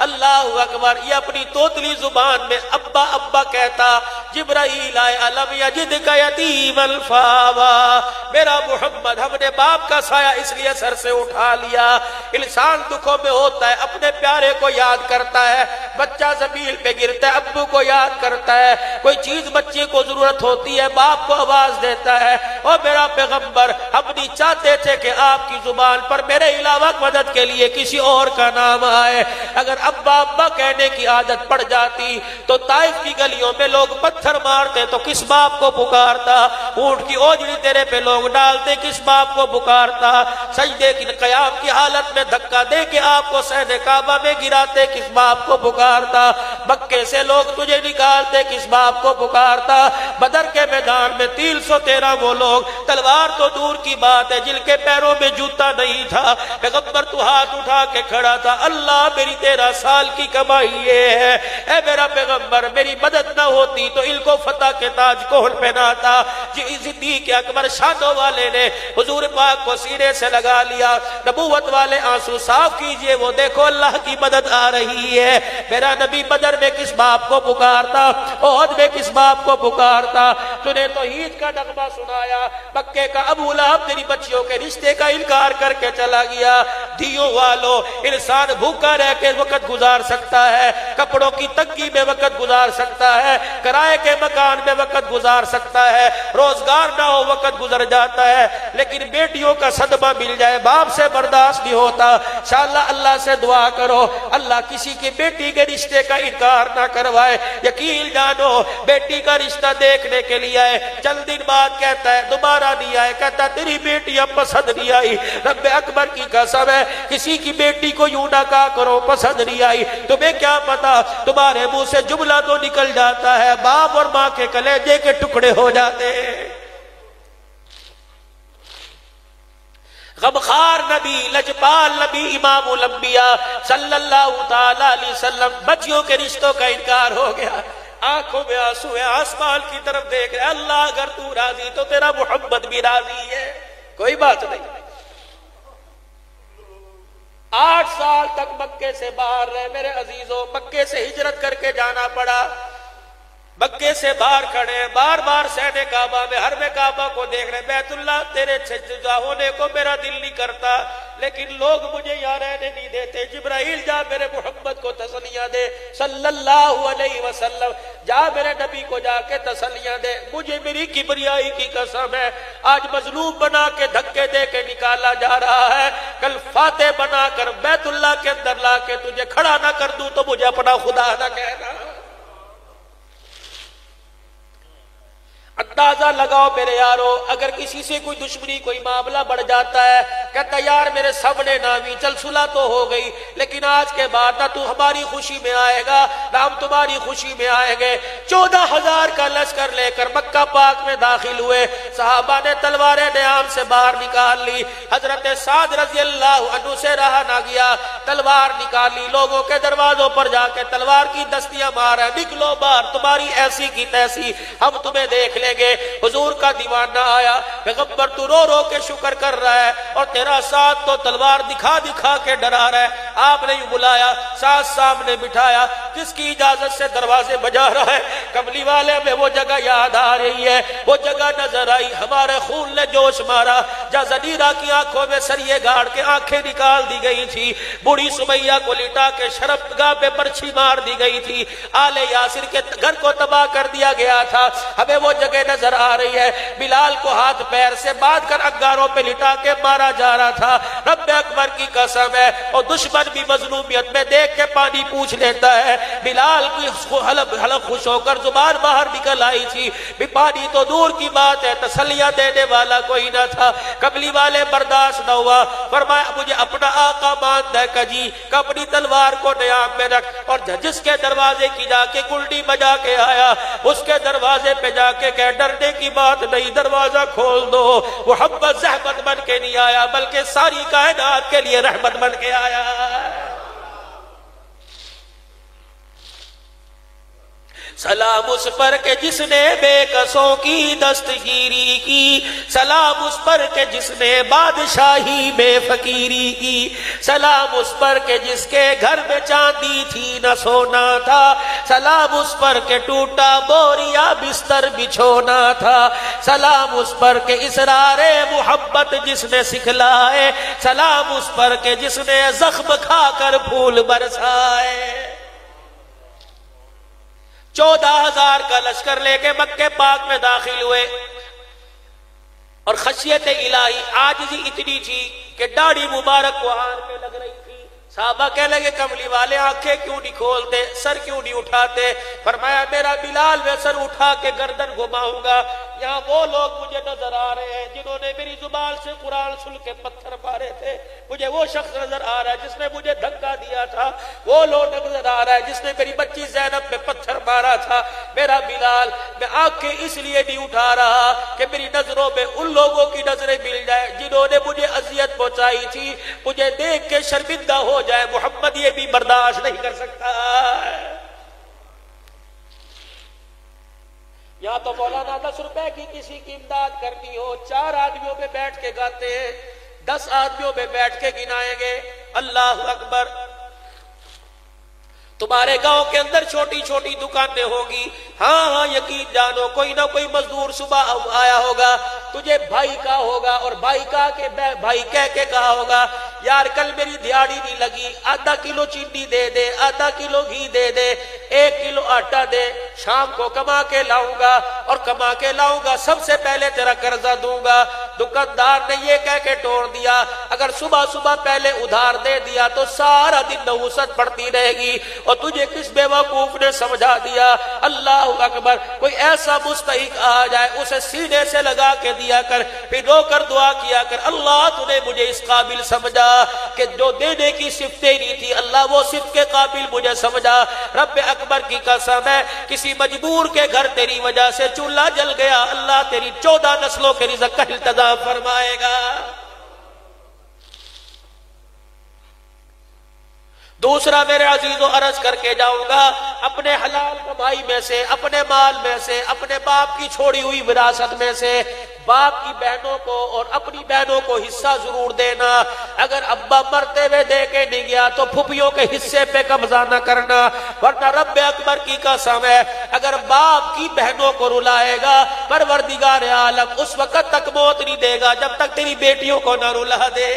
اللہ اکبر، یہ اپنی توتلی زبان میں ابا ابا کہتا، جبرائیل آئے الم یجدک یتیما فآوی، میرا محمد ہم نے باپ کا سایہ اس لیے سر سے اٹھا لیا۔ انسان دکھوں میں ہوتا ہے، اپنے پیارے کو یاد کرتا ہے، بچہ زمین پہ گرتا ہے ابو کو یاد کرتا ہے، کوئی چیز بچے کو ضرورت ہوتی ہے باپ کو آواز دیتا ہے۔ اور میرا پیغمبر ہم نہیں چاہتے تھے کہ آپ کی زبان پر میرے علاوہ مدد کے لیے کسی اور کا نام آئے۔ اگر ابا ابا کہنے کی عادت پڑ جاتی تو طائف کی گلیوں میں لوگ پتھر مارتے تو کس باپ کو پکارتا، اونٹ کی اوجڑی تیرے پہ لوگ ڈالتے کس باپ کو پکارتا، سجدے کی قیام کی حالت میں دھکا دے کے آپ کو صحن کعبہ میں گراتے کس باپ کو پکارتا، مکے سے لوگ تجھے نکالتے کس باپ کو پکارتا، بدر کے میدان میں 313 وہ لوگ، تلوار تو دور کی بات ہے جن کے پیروں میں جوتا نہیں تھا، پیغمبر تو ہاتھ اٹھا کے کھڑا تھا، اللہ میری 13 سال کی کمائی یہ ہے، اے میرا پیغمبر میری مدد نہ ہوتی تو ان کو فتح کے تاج کون پہناتا۔ صدیق اکبر شانوں والے نے حضور پاک کو سینے سے لگا لیا، نبوت والے آنسو صاف کیجئے، وہ دیکھو اللہ کی مدد آ رہی ہے، میرا نبی بدر بدر میں کس باپ کو پکارتا، احد میں کس باپ کو پکارتا، تو نے توحید کا نغمہ سنایا۔ مکے کا ابو لہب تیری بچیوں کے رشتے کا انکار کر کے چلا گیا۔ دیو والو، انسان بھوکا رہ کے وقت گزار سکتا ہے، کپڑوں کی تنگی میں وقت گزار سکتا ہے، کرائے کے مکان میں وقت گزار سکتا ہے، روزگار نہ ہو وقت گزر جاتا ہے، لیکن بیٹیوں کا صدمہ مل جائے باپ سے برداشت نہیں ہوتا۔ انشاءاللہ اللہ سے دعا کرو اللہ کسی کی بیٹی کے رشتے کا انکار نہ کروائے۔ یقین جانو بیٹی کا رشتہ دیکھنے کے لیے آئے، چند دن بعد کہتا ہے دوبارہ نہیں آئے، کہتا ہے تیری بیٹی اب پسند نہیں آئی۔ رب اکبر کی قسم ہے کسی کی بیٹی کو یوں نہ کہا کرو پسند نہیں آئی، تمہیں کیا پتا تمہارے منہ سے جملہ تو نکل جاتا ہے، باپ اور ماں کے کلیجے کے ٹکڑے ہو جاتے ہیں۔ غمخوار نبی، لجپال نبی، امام الانبیاء صلی اللہ تعالی علیہ وسلم، بچیوں کے رشتوں کا انکار ہو گیا، آنکھوں میں آنسو ہے، آسمان کی طرف دیکھ رہے، اللہ اگر تو راضی تو تیرا محمد بھی راضی ہے، کوئی بات نہیں۔ 8 سال تک مکے سے باہر رہے میرے عزیزوں، مکے سے ہجرت کر کے جانا پڑا، مکے سے باہر کھڑے، بار بار سہنے کعبہ میں، حرم کعبہ کو دیکھ رہے، بیت اللہ تیرے جدا ہونے کو میرا دل نہیں کرتا، لیکن لوگ مجھے یہاں رہنے نہیں دیتے، جبرائیل جا میرے محمد کو تسلیاں دے صلی اللہ علیہ وسلم، جا میرے نبی کو جا کے تسلیاں دے، مجھے میری کبریائی کی قسم ہے آج مظلوم بنا کے دھکے دے کے نکالا جا رہا ہے، کل فاتح بنا کر بیت اللہ کے اندر لا کے تجھے کھڑا نہ کر دوں تو مجھے اپنا خدا نہ کہنا۔ اندازہ لگاؤ میرے یارو، اگر کسی سے کوئی دشمنی کوئی معاملہ بڑھ جاتا ہے، کہتا یار میرے سامنے نہ بھی چل صلح تو ہو گئی، لیکن آج کے بعد نہ تو ہماری خوشی میں آئے گا نہ ہم تمہاری خوشی میں آئیں گے۔ 14,000 کا لشکر لے کر مکہ پاک میں داخل ہوئے، صحابہ نے تلواریں نیام سے باہر نکال لی، حضرت سعد رضی اللہ عنہ سے رہا نہ گیا، تلوار نکالی، لوگوں کے دروازوں پر جا کے تلوار کی دستیاں مارا، نکلو باہر، تمہاری ایسی کی تیسی، ہم تمہیں دیکھ لیں گے۔ حضور کا دیوانہ آیا، پیغمبر تو رو رو کے شکر کر رہا ہے اور تیرا ساتھ تو تلوار دکھا دکھا کے ڈرا رہا ہے، آپ نے یوں بلایا، ساتھ سامنے بٹھایا، کس کی اجازت سے دروازے بجا رہا ہے؟ کملی والے میں وہ جگہ یاد آ رہی ہے، وہ جگہ نظر آئی، ہمارے خون نے جوش مارا، جہاں زنیرہ کی آنکھوں میں سریے گاڑ کے آنکھیں نکال دی گئی تھی، بوڑھی سمیہ کو لٹا کے شرمگاہ پہ برچھی مار دی گئی تھی، آل یاسر کے گھر کو تباہ کر دیا گیا تھا، ہمیں وہ جگہ نظر آ رہی ہے، بلال کو ہاتھ پیر سے باندھ کر انگاروں پہ لٹا کے مارا جا رہا تھا، رب اکبر کی قسم ہے، اور دشمن بھی مظلومیت میں دیکھ کے پانی پوچھ لیتا ہے، بلال کو حلق خوش ہو کر زبان باہر نکل آئی تھی، بھی پانی تو دور کی بات ہے، تسلیاں دینے والا کوئی نہ تھا، کملی والے برداشت نہ ہوا، فرمایا مجھے اپنا آقا مانتا ہے کجی، کہ اپنی تلوار کو نیام میں رکھ، اور جس کے دروازے کی جا کے کلڈی بجا کے آیا، اس کے دروازے پہ جا کے کہ ڈرنے کی بات نہیں، دروازہ کھول دو، محمد زحمت بن کے نہیں آیا بلکہ ساری کائنات کے لیے رحمت بن کے آیا۔ سلام اس پر کہ جس نے بے کسوں کی دستگیری کی، سلام اس پر کہ جس نے بادشاہی میں فقیری کی، سلام اس پر کہ جس کے گھر میں چاندی تھی نہ سونا تھا، سلام اس پر کہ ٹوٹا بوریا بستر بچھونا تھا، سلام اس پر کہ اسرار محبت جس نے سکھلائے، سلام اس پر کہ جس نے زخم کھا کر پھول برسائے۔ 14,000 کا لشکر لے کے مکے پاک میں داخل ہوئے، اور خشیت الہی عاجزی اتنی تھی کہ داڑھی مبارک کو ہار پہ لگ رہی تھی، صحابہ کہنے لگے کملی والے آنکھیں کیوں نہیں کھولتے، سر کیوں نہیں اٹھاتے؟ فرمایا میرا بلال میں سر اٹھا کے گردن گھماؤں گا، یہاں وہ لوگ مجھے نظر آ رہے ہیں جنہوں نے میری زبان سے قرآن سن کے پتھر مارے تھے، مجھے وہ شخص نظر آ رہا ہے جس نے مجھے دھکا دیا تھا، وہ لوگ نظر آ رہا ہے جس نے میری بچی زینب پہ پتھر مارا تھا، میرا بلال میں آنکھیں اس لیے نہیں اٹھا رہا کہ میری نظروں میں ان لوگوں کی نظریں مل جائے جنہوں نے مجھے اذیت پہنچائی تھی، مجھے دیکھ کے شرمندہ ہو جائے، محمد یہ بھی برداشت نہیں کر سکتا۔ یا تو مولانا 10 روپے کی کسی کی امداد کرنی ہو، 4 آدمیوں پہ بیٹھ کے گاتے ہیں، 10 آدمیوں پہ بیٹھ کے گنائیں گے، اللہ اکبر۔ تمہارے گاؤں کے اندر چھوٹی چھوٹی دکانیں ہوگی، ہاں یقین جانو کوئی نہ کوئی مزدور صبح آیا ہوگا، تجھے بھائی کہا ہوگا، اور بھائی کہہ کے کہا ہوگا یار کل میری دیہاڑی نہیں لگی، آدھا کلو چینی دے دے، آدھا کلو گھی دے دے، 1 کلو آٹا دے، شام کو کما کے لاؤں گا، اور کما کے لاؤں گا سب سے پہلے تیرا قرضہ دوں گا۔ دکاندار نے یہ کہہ کے توڑ دیا اگر صبح صبح پہلے ادھار دے دیا تو سارا دن نحوست پڑتی رہے گی، اور تجھے کس بے وقوف نے سمجھا دیا؟ اللہ اکبر، کوئی ایسا مستحق آ جائے اسے سینے سے لگا کے دیا کر، پھر رو کر دعا کیا کر اللہ تو نے مجھے اس قابل سمجھا کہ جو دینے کی صفتیں نہیں تھی، اللہ وہ صفت کے قابل مجھے سمجھا۔ رب اکبر کی قسم ہے کسی مجبور کے گھر تیری وجہ سے چولہا جل گیا، اللہ تیری 14 نسلوں کے رزق کا التزام فرمائے گا۔ دوسرا میرے عزیزوں عرض کر کے جاؤں گا، اپنے حلال کمائی میں سے، اپنے مال میں سے، اپنے باپ کی چھوڑی ہوئی وراثت میں سے باپ کی بہنوں کو اور اپنی بہنوں کو حصہ ضرور دینا۔ اگر ابا مرتے ہوئے دے کے نہیں گیا تو پھپھیوں کے حصے پہ قبضہ نہ کرنا، ورنہ رب اکبر کی قسم ہے اگر باپ کی بہنوں کو رلائے گا پروردگار عالم اس وقت تک موت نہیں دے گا جب تک تیری بیٹیوں کو نہ رلا دے۔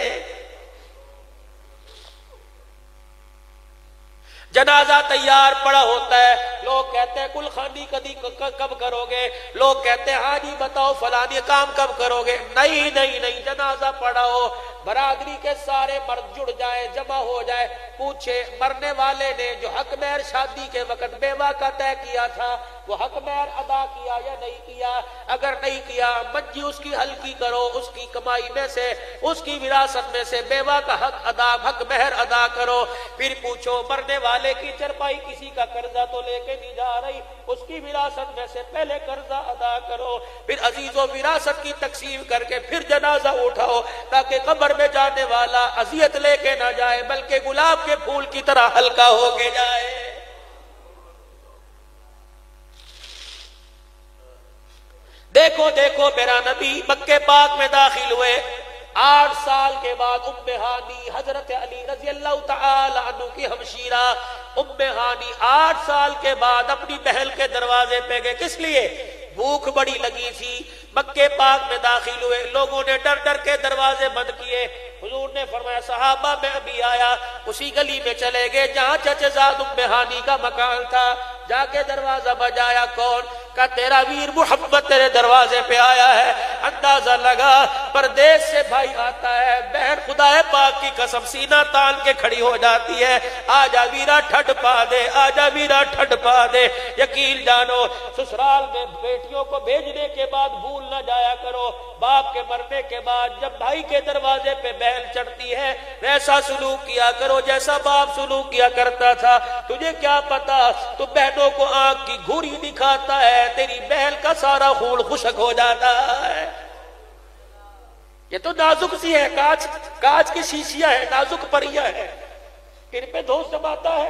جنازہ تیار پڑا ہوتا ہے، لوگ کہتے ہیں کل خانی کب کرو گے، لوگ کہتے ہیں ہاں جی بتاؤ فلانی کام کب کرو گے، نہیں نہیں نہیں، جنازہ پڑا ہو، برادری کے سارے مرد جڑ جائے، جمع ہو جائے، پوچھے مرنے والے نے جو حق مہر شادی کے وقت بیوہ کا طے کیا تھا وہ حق مہر ادا کیا یا نہیں کیا؟ اگر نہیں کیا منجی اس کی ہلکی کرو، اس کی کمائی میں سے، اس کی وراثت میں سے بیوہ کا حق مہر ادا کرو۔ پھر پوچھو مرنے والے کی چرپائی کسی کا قرضہ تو لے کے نہیں جا رہی، اس کی وراثت میں سے پہلے قرضہ ادا کرو، پھر عزیزوں وراثت کی تقسیم کر کے پھر جنازہ اٹھاؤ تاکہ قبر میں جانے والا اذیت لے کے نہ جائے بلکہ گلاب کے پھول کی طرح ہلکا ہو کے جائے۔ دیکھو دیکھو میرا نبی مکے پاک میں داخل ہوئے، 8 سال کے بعد ام ہانی حضرت علی رضی اللہ تعالی عنہ کی ہمشیرہ ام ہانی 8 سال کے بعد اپنی بہن کے دروازے پہ گئے، کس لیے؟ بھوک بڑی لگی تھی، مکے پاک میں داخل ہوئے، لوگوں نے ڈر ڈر کے دروازے بند کیے، حضور نے فرمایا صحابہ میں ابھی آیا، اسی گلی میں چلے گئے جہاں چچے زاد ام ہانی کا مکان تھا، جا کے دروازہ بجایا، کون؟ کہ تیرا ویر محمد تیرے دروازے پہ آیا ہے۔ اندازہ لگا پردیس سے بھائی آتا ہے، بہن خدا پاک کی قسم سینہ تان کے کھڑی ہو جاتی ہے، آجا ویرا ٹھڈ پا دے، آجا ویرا ٹھڈ پا دے۔ یقین جانو سسرال میں بیٹیوں کو بھیجنے کے بعد بھول نہ جایا کرو، باپ کے مرنے کے بعد جب بھائی کے دروازے پہ بہن چڑھتی ہے ویسا سلوک کیا کرو جیسا باپ سلوک کیا کرتا تھا۔ تجھے کیا پتا تو بہنوں کو آنکھ کی گھوری دکھاتا ہے، تیری بہن کا سارا خون خشک ہو جاتا ہے۔ یہ تو نازک سی ہے، کاچ کی شیشیاں ہے، نازک پریاں ہے، ان پہ دھوس جماتا ہے۔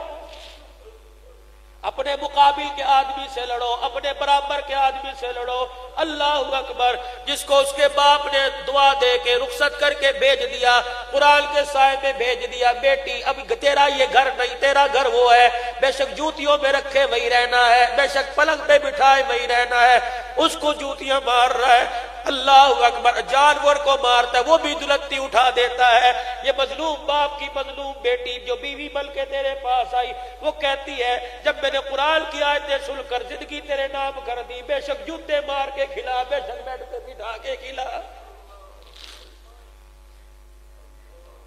اپنے مقابل کے آدمی سے لڑو، اپنے برابر کے آدمی سے لڑو۔ اللہ اکبر، جس کو اس کے باپ نے دعا دے کے رخصت کر کے بھیج دیا، قرآن کے سائے میں بھیج دیا، بیٹی اب تیرا یہ گھر نہیں، تیرا گھر وہ ہے، بے شک جوتیوں میں رکھے وہی رہنا ہے، بے شک پلنگ پہ بٹھائے وہی رہنا ہے، اس کو جوتیاں مار رہا ہے۔ اللہ اکبر، جانور کو مارتا ہے وہ بھی دلتی اٹھا دیتا ہے۔ یہ مظلوم باپ کی مظلوم بیٹی جو بیوی بن کے تیرے پاس آئی وہ کہتی ہے جب میں نے قرآن کی آیتیں سن کر زندگی تیرے نام کر دی، بے شک جوتے مار کے کھلا، بے شک بیٹھ کے بٹھا کے کھلا۔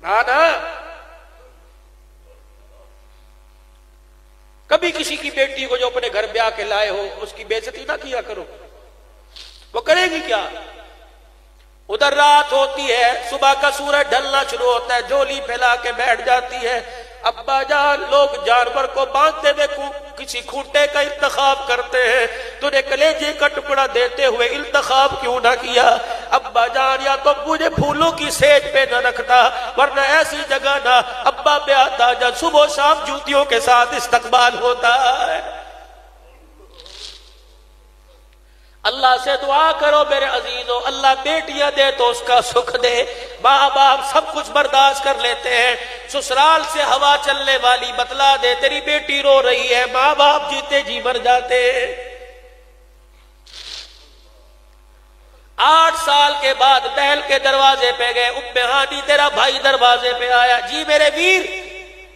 نا کبھی کسی کی بیٹی کو جو اپنے گھر بیاہ کے لائے ہو اس کی بے عزتی نہ کیا کرو، وہ کرے گی کیا؟ ادھر رات ہوتی ہے، صبح کا سورج ڈھلنا شروع ہوتا ہے، جھولی پھیلا کے بیٹھ جاتی ہے، ابا جان لوگ جانور کو باندھتے ہوئے کسی کھوٹے کا انتخاب کرتے ہیں، تو نے کلیجے کا ٹکڑا دیتے ہوئے انتخاب کیوں نہ کیا؟ ابا جان یا تو مجھے پھولوں کی سیج پہ نہ رکھتا، ورنہ ایسی جگہ نہ ابا پہ آتا جب صبح شام جوتیوں کے ساتھ استقبال ہوتا ہے۔ اللہ سے دعا کرو میرے عزیزو، اللہ بیٹیاں دے تو اس کا سکھ دے، ماں باپ سب کچھ برداشت کر لیتے ہیں، سسرال سے ہوا چلنے والی بتلا دے تیری بیٹی رو رہی ہے، ماں باپ جیتے جی مر جاتے ہیں۔ 8 سال کے بعد بہل کے دروازے پہ گئے، ام ہانی تیرا بھائی دروازے پہ آیا، جی میرے ویر،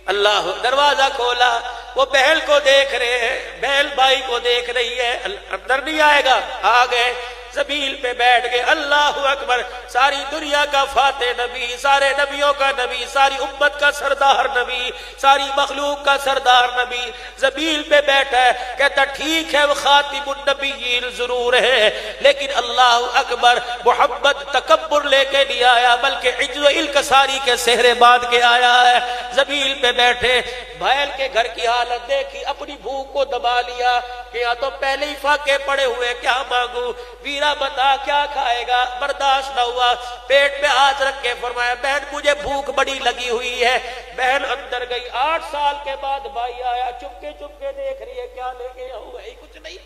اللہ دروازہ کھولا، وہ بہل کو دیکھ رہے ہیں، بہل بھائی کو دیکھ رہی ہے، اندر نہیں آئے گا، آ گئے، زمین پہ بیٹھ گئے، اللہ اکبر، ساری دنیا کا فاتح نبی، سارے نبیوں کا نبی، ساری امت کا سردار نبی، ساری مخلوق کا سردار نبی زمین پہ بیٹھا ہے، کہتا ٹھیک ہے وہ خاتم النبیین ضرور ہے، لیکن اللہ اکبر محمد تکبر لے کے نہیں آیا بلکہ عجز و انکساری کے سہرے باندھ کے آیا ہے۔ زمین پہ بیٹھے بہل کے گھر کی حالت دیکھی، اپنی بھوک کو دبا لیا کہ یا تو پہلے ہی فاقے پڑے ہوئے، کیا مانگوں، ویرا بتا کیا کھائے گا، برداشت نہ ہوا، پیٹ پہ ہاتھ رکھ کے فرمایا بہن مجھے بھوک بڑی لگی ہوئی ہے۔ بہن اندر گئی، 8 سال کے بعد بھائی آیا، چپکے چپکے دیکھ رہی ہے کیا لے کے ہوا ہے، کچھ نہیں۔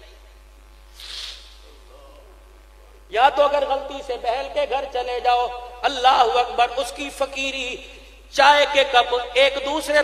یا تو اگر غلطی سے بہل کے گھر چلے جاؤ، اللہ اکبر، اس کی فقیری، چائے کے کپ ایک دوسرے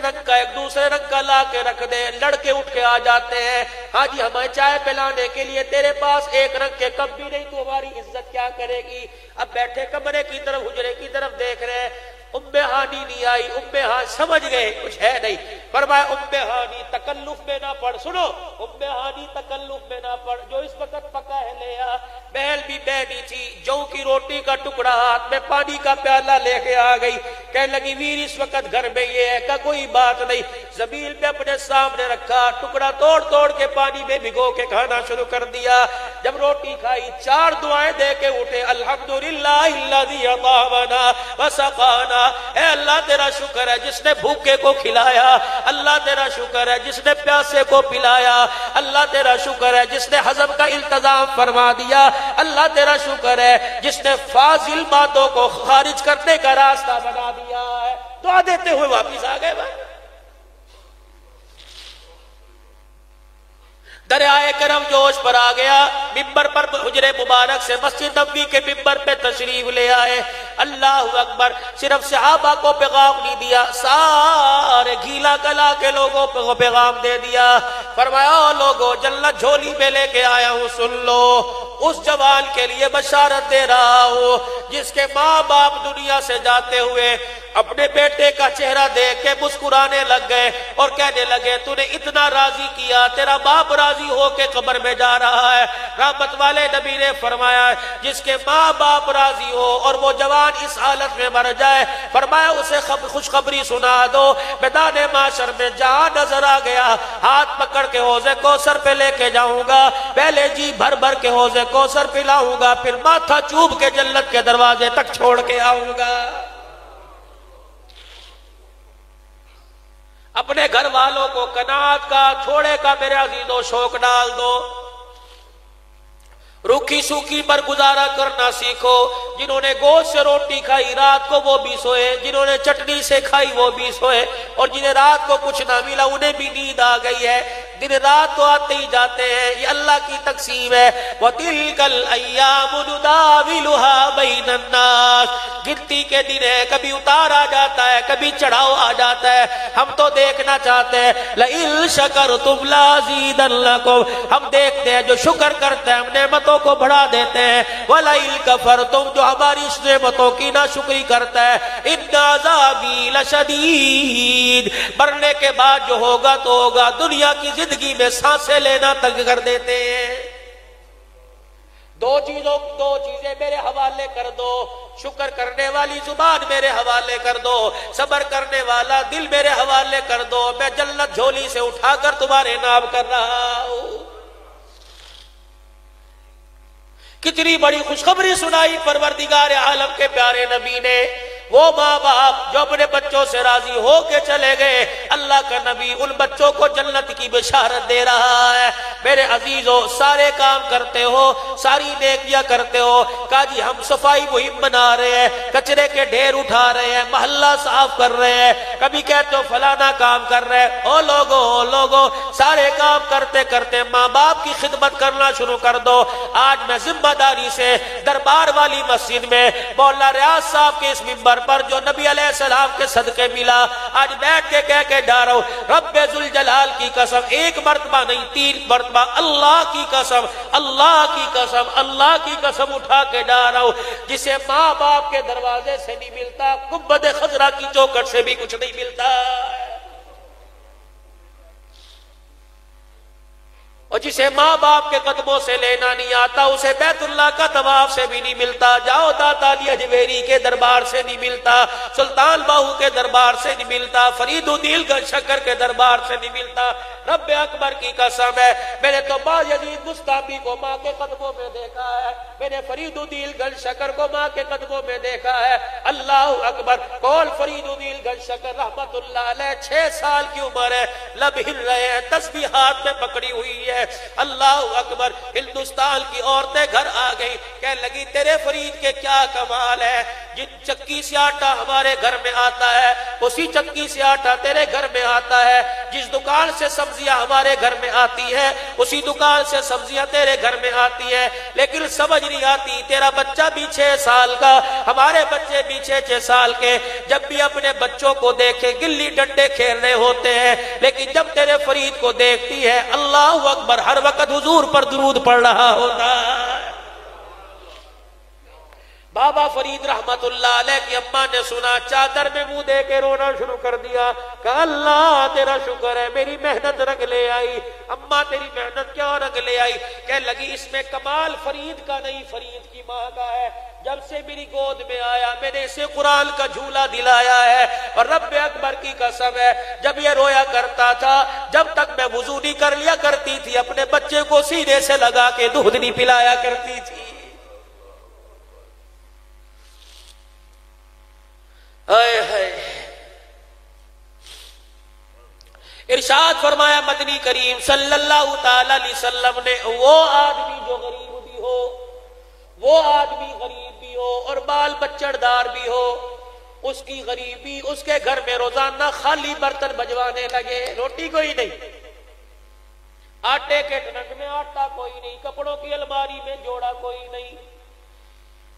رنگ کا لا کے رکھ دے، لڑکے اٹھ کے آ جاتے ہیں، ہاں جی ہمیں چائے پلانے کے لیے تیرے پاس ایک رنگ کے کپ بھی نہیں تو ہماری عزت کیا کرے گی۔ اب بیٹھے کمرے کی طرف، حجرے کی طرف دیکھ رہے ہیں، ام ہانی نہیں آئی، ام ہانی سمجھ گئے کچھ ہے نہیں، فرمایا ام ہانی تکلف میں نہ پڑ، سنو ام ہانی تکلف میں نہ پڑ، جو اس وقت پکا ہے لے آ۔ بہل بھی بہنی تھی، جو کی روٹی کا ٹکڑا ہاتھ میں، پانی کا پیالہ لے کے آ گئی، کہنے لگی ویر اس وقت گھر میں یہ ہے، کہ کوئی بات نہیں، زمین پہ اپنے سامنے رکھا، ٹکڑا توڑ توڑ کے پانی میں بھگو کے کھانا شروع کر دیا۔ جب روٹی کھائی 4 دعائیں دے کے اٹھے، الحمدللہ الذی اطعمنا وسقانا، اے اللہ تیرا شکر ہے جس نے بھوکے کو کھلایا، اللہ تیرا شکر ہے جس نے پیاسے کو پلایا، اللہ تیرا شکر ہے جس نے ہضم کا التزام فرما دیا، اللہ تیرا شکر ہے جس نے فاضل باتوں کو خارج کرنے کا راستہ بنا دیا ہے۔ دعا دیتے ہوئے واپس آ گئے بھائی۔ دریائے کرم جوش پر آ گیا، ممبر پر حجرے مبارک سے مسجد نبوی کے ممبر پہ تشریف لے آئے، اللہ اکبر، صرف صحابہ کو پیغام نہیں دیا، سارے گھیلا کلا کے لوگوں کو پیغام دے دیا، فرمایا لوگوں جنت جھولی میں لے کے آیا ہوں، سن لو، اس جوان کے لیے بشارت دے رہا ہوں جس کے ماں باپ دنیا سے جاتے ہوئے اپنے بیٹے کا چہرہ دیکھ کے مسکرانے لگ گئے اور کہنے لگے تو نے اتنا راضی کیا، تیرا باپ راضی ہو کے قبر میں جا رہا ہے۔ رحمت والے نبی نے فرمایا جس کے ماں باپ راضی ہو اور وہ جوان اس حالت میں مر جائے، فرمایا اسے خوشخبری سنا دو، میدان معاشر میں جہاں نظر آ گیا ہاتھ پکڑ کے حوض کوثر پہ لے کے جاؤں گا، پہلے جی بھر بھر کے حوض کوثر پلاؤں گا، پھر ماتھا چوب کے جنت کے دروازے تک چھوڑ کے آؤں گا۔ اپنے گھر والوں کو قناعت کا، تھوڑے کا میرے عزیزوں شوق ڈال دو، روکھی سوکھی پر گزارا کرنا سیکھو، جنہوں نے گوشت سے روٹی کھائی رات کو وہ بھی سوئے، جنہوں نے چٹنی سے کھائی وہ بھی سوئے، اور جنہیں رات کو کچھ نہ ملا انہیں بھی نیند آ گئی ہے، دن رات تو آتے ہی جاتے ہیں، یہ اللہ کی تقسیم ہے۔ وَتِلْكَ الْأَيَّامُ نُدَاوِلُهَا بَيْنَ النَّاسِ، گنتی کے دن ہے، کبھی اتار آ جاتا ہے، کبھی چڑھاؤ آ جاتا ہے، ہم تو دیکھنا چاہتے ہیں لَإِن شَكَرْتُمْ لَأَزِيدَنَّكُمْ، ہم دیکھتے ہیں جو شکر کرتے ہیں ہم نعمتوں کو بڑھا دیتے ہیں، وَلَئِن كَفَرْتُمْ، جو ہماری اس نعمتوں کی ناشکری کرتا ہے، إِنَّ عَذَابِي لَشَدِيدٌ، مرنے کے بعد جو ہوگا تو ہوگا، دنیا کی زندگی میں سانسیں لینا تنگ کر دیتے ہیں۔ دو چیزیں میرے حوالے کر دو، شکر کرنے والی زبان میرے حوالے کر دو، صبر کرنے والا دل میرے حوالے کر دو، میں جنت جھولی سے اٹھا کر تمہارے نام کر رہا ہوں۔ کتنی بڑی خوشخبری سنائی پروردگار عالم کے پیارے نبی نے، وہ ماں باپ جو اپنے بچوں سے راضی ہو کے چلے گئے، اللہ کا نبی ان بچوں کو جنت کی بشارت دے رہا ہے۔ میرے عزیزو، سارے کام کرتے ہو، ساری نیکیاں کرتے ہو، کہا جی ہم صفائی مہم بنا رہے ہیں، کچرے کے ڈھیر اٹھا رہے ہیں، محلہ صاف کر رہے ہیں، کبھی کہتے ہو فلانا کام کر رہے ہیں۔ او لوگو سارے کام کرتے کرتے ماں باپ کی خدمت کرنا شروع کر دو۔ آج میں ذمہ داری سے دربار والی مسجد میں مولانا ریاض صاحب کے اس منبر پر جو نبی علیہ السلام کے صدقے ملا، آج بیٹھ کے کہہ کے جا رہا ہوں، رب ذوالجلال کی قسم، ایک مرتبہ نہیں 3 مرتبہ، اللہ کی قسم، اللہ کی قسم، اللہ کی قسم اٹھا کے جا رہا ہوں، جسے ماں باپ کے دروازے سے نہیں ملتا، گنبد خضرا کی چوکھٹ سے بھی کچھ نہیں ملتا، اور جسے ماں باپ کے قدموں سے لینا نہیں آتا اسے بیت اللہ کا طواف سے بھی نہیں ملتا، جاؤ داتا علی اجمیری کے دربار سے نہیں ملتا، سلطان باہو کے دربار سے نہیں ملتا، فرید الدین گنجشکر کے دربار سے نہیں ملتا۔ رب اکبر کی قسم ہے، میں نے تو بایزید بستامی کو ماں کے قدموں میں دیکھا ہے، میں نے فرید الدین گنجشکر کو ماں کے قدموں میں دیکھا ہے۔ اللہ اکبر، کول فرید الدین گنجشکر رحمت اللہ علیہ 6 سال کی عمر ہے، لب ہل رہے ہیں، تسبیح ہاتھ میں پکڑی ہوئی ہے۔ اللہ اکبر، ہندوستان کی عورتیں گھر آ گئی، کہنے لگی تیرے فرید کے کیا کمال ہے، جن چکی سے آٹا ہمارے گھر میں آتا ہے اسی چکی سے آٹا تیرے گھر میں آتا ہے، جس دکان سے سبزیاں ہمارے گھر میں آتی ہے اسی دکان سے سبزیاں تیرے گھر میں آتی ہے، لیکن سمجھ نہیں آتی تیرا بچہ بھی 6 سال کا، ہمارے بچے بھی 6 سال کے، جب بھی اپنے بچوں کو دیکھے گلی ڈنڈے کھیل رہے ہوتے ہیں، لیکن جب تیرے فرید کو دیکھتی ہے اللہ اکبر ہر وقت حضور پر درود پڑھ رہا ہوتا ہے۔ بابا فرید رحمت اللہ علیہ کی اماں نے سنا، چادر میں منہ دے کے رونا شروع کر دیا، کہا اللہ تیرا شکر ہے میری محنت رنگ لے آئی۔ اماں تیری محنت کیا رنگ لے آئی؟ کہنے لگی اس میں کمال فرید کا نہیں، فرید کی ماں کا ہے، جب سے میری گود میں آیا میں نے اسے قرآن کا جھولا دلایا ہے، اور رب اکبر کی قسم ہے جب یہ رویا کرتا تھا، جب تک میں وضو نہیں کر لیا کرتی تھی اپنے بچے کو سینے سے لگا کے دودھ نہیں پلایا کرتی تھی۔ ارشاد فرمایا مدنی کریم صلی اللہ تعالی علیہ وسلم نے، وہ آدمی جو غریب بھی ہو، وہ آدمی غریب بھی ہو اور بال بچڑدار بھی ہو، اس کی غریبی اس کے گھر میں روزانہ خالی برتن بجوانے لگے، روٹی کوئی نہیں، آٹے کے ٹنک میں آٹا کوئی نہیں، کپڑوں کی الماری میں جوڑا کوئی نہیں،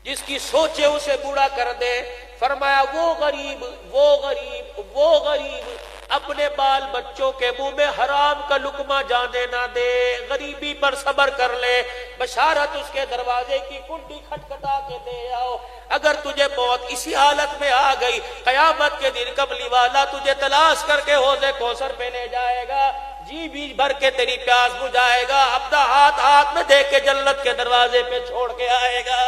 جس کی سوچے اسے بوڑھا کر دے۔ فرمایا وہ غریب اپنے بال بچوں کے منہ میں حرام کا لقمہ جانے نہ دے، غریبی پر صبر کر لے، بشارت اس کے دروازے کی کنڈی کھٹکھٹا کے دے آؤ، اگر تجھے موت اسی حالت میں آ گئی قیامت کے دن کملی والا تجھے تلاش کر کے حوض کوثر پہ لے جائے گا، جی بیج بھر کے تیری پیاس بجھائے گا، اپنا ہاتھ میں دے کے جنت کے دروازے پہ چھوڑ کے آئے گا۔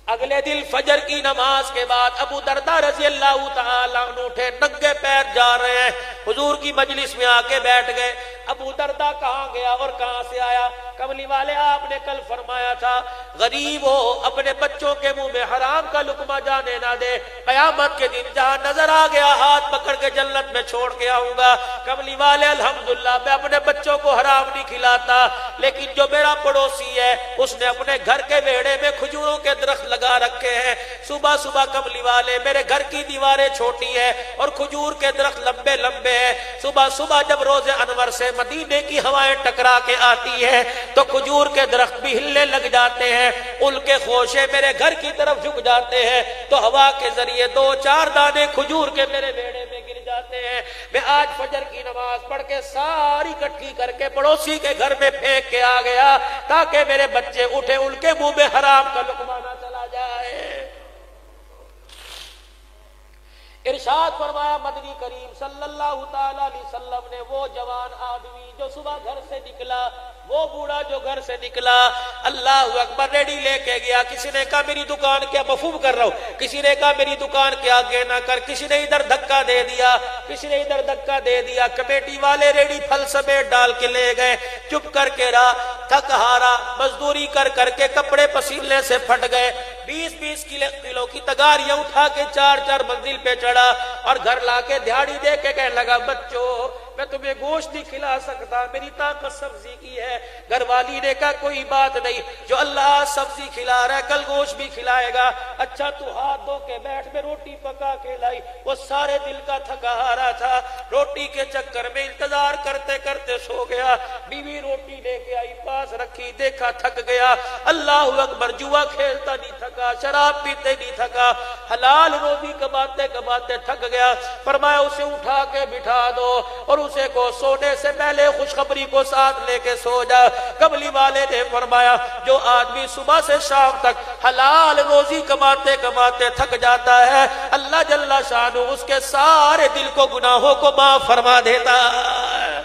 اگلے دن فجر کی نماز کے بعد ابو درداء رضی اللہ تعالیٰ عنہ اٹھے، ننگے پیر جا رہے ہیں، حضور کی مجلس میں آ کے بیٹھ گئے۔ ابو درداء کہاں گیا اور کہاں سے آیا؟ کملی والے آپ نے کل فرمایا تھا غریب ہو اپنے بچوں کے منہ میں حرام کا لقمہ جانے نہ دے، قیامت کے دن جہاں نظر آ گیا ہاتھ پکڑ کے جنت میں چھوڑ کے آؤں گا۔ کملی والے الحمدللہ میں اپنے بچوں کو حرام نہیں کھلاتا، لیکن جو میرا پڑوسی ہے اس نے اپنے گھر کے ویڑے میں کھجوروں کے درخت لگا رکھے ہیں، صبح صبح کملی والے میرے گھر کی دیواریں چھوٹی ہیں اور کھجور کے درخت لمبے لمبے ہیں، صبح صبح جب روز انور سے مدینے کی ہوائیں ٹکرا کے آتی ہے تو کھجور کے درخت بھی ہلنے لگ جاتے ہیں، ان کے خوشے میرے گھر کی طرف جھک جاتے ہیں تو ہوا کے ذریعے 2-4 دانے کھجور کے میرے بیڑے میں گر جاتے ہیں۔ میں آج فجر کی نماز پڑھ کے ساری اکٹھی کر کے پڑوسی کے گھر میں پھینک کے آ گیا تاکہ میرے بچے اٹھے ان کے منہ میں حرام کا لقمہ نہ چلا جائے۔ ارشاد فرمایا مدنی کریم صلی اللہ تعالی علیہ وسلم نے، وہ جوان آدمی جو صبح گھر سے نکلا، وہ بوڑھا جو گھر سے نکلا، اللہ اکبر، ریڈی لے کے گیا، کسی نے کہا میری دکان کیا، مفہوم کر رہا ہوں، کسی نے کہا میری دکان کے آگے نہ کر، کسی نے ادھر دھکا دے دیا، کسی نے ادھر دھکا دے دیا، کمیٹی والے ریڈی پھل سمیت ڈال کے لے گئے، چپ کر کے رہا، تھک ہارا، مزدوری کر کر کے کپڑے پسینے سے پھٹ گئے، 20-20 کلو کی تگاریاں اٹھا کے 4 منزل پہ چڑھا اور گھر لا کے دھیاڑی دے کے کہنے لگا بچوں میں تمہیں گوشت نہیں کھلا سکتا، میری طاقت سبزی کی ہے۔ گھر والی نے کہا کوئی بات نہیں، جو اللہ سبزی کھلا رہا ہے کل گوشت بھی کھلائے گا۔ اچھا تو ہاتھ دھو کے بیٹھ، میں روٹی پکا کے لائی۔ وہ سارے دل کا تھکا ہارا تھا، روٹی کے چکر میں انتظار کرتے کرتے سو گیا۔ بیوی روٹی لے کے آئی، پاس رکھی، دیکھا تھک گیا، اللہ اکبر، جوا کھیلتا نہیں تھکا، شراب پیتے نہیں تھکا، حلال روزی کماتے کماتے تھک گیا۔ فرمایا اسے اٹھا کے بٹھا دو اور اسے کو سونے سے پہلے خوشخبری کو ساتھ لے کے سو جا۔ قبلی والے نے فرمایا جو آدمی صبح سے شام تک حلال روزی کماتے کماتے تھک جاتا ہے، اللہ جل شانہ اس کے سارے دل کو گناہوں کو معاف فرما دیتا ہے۔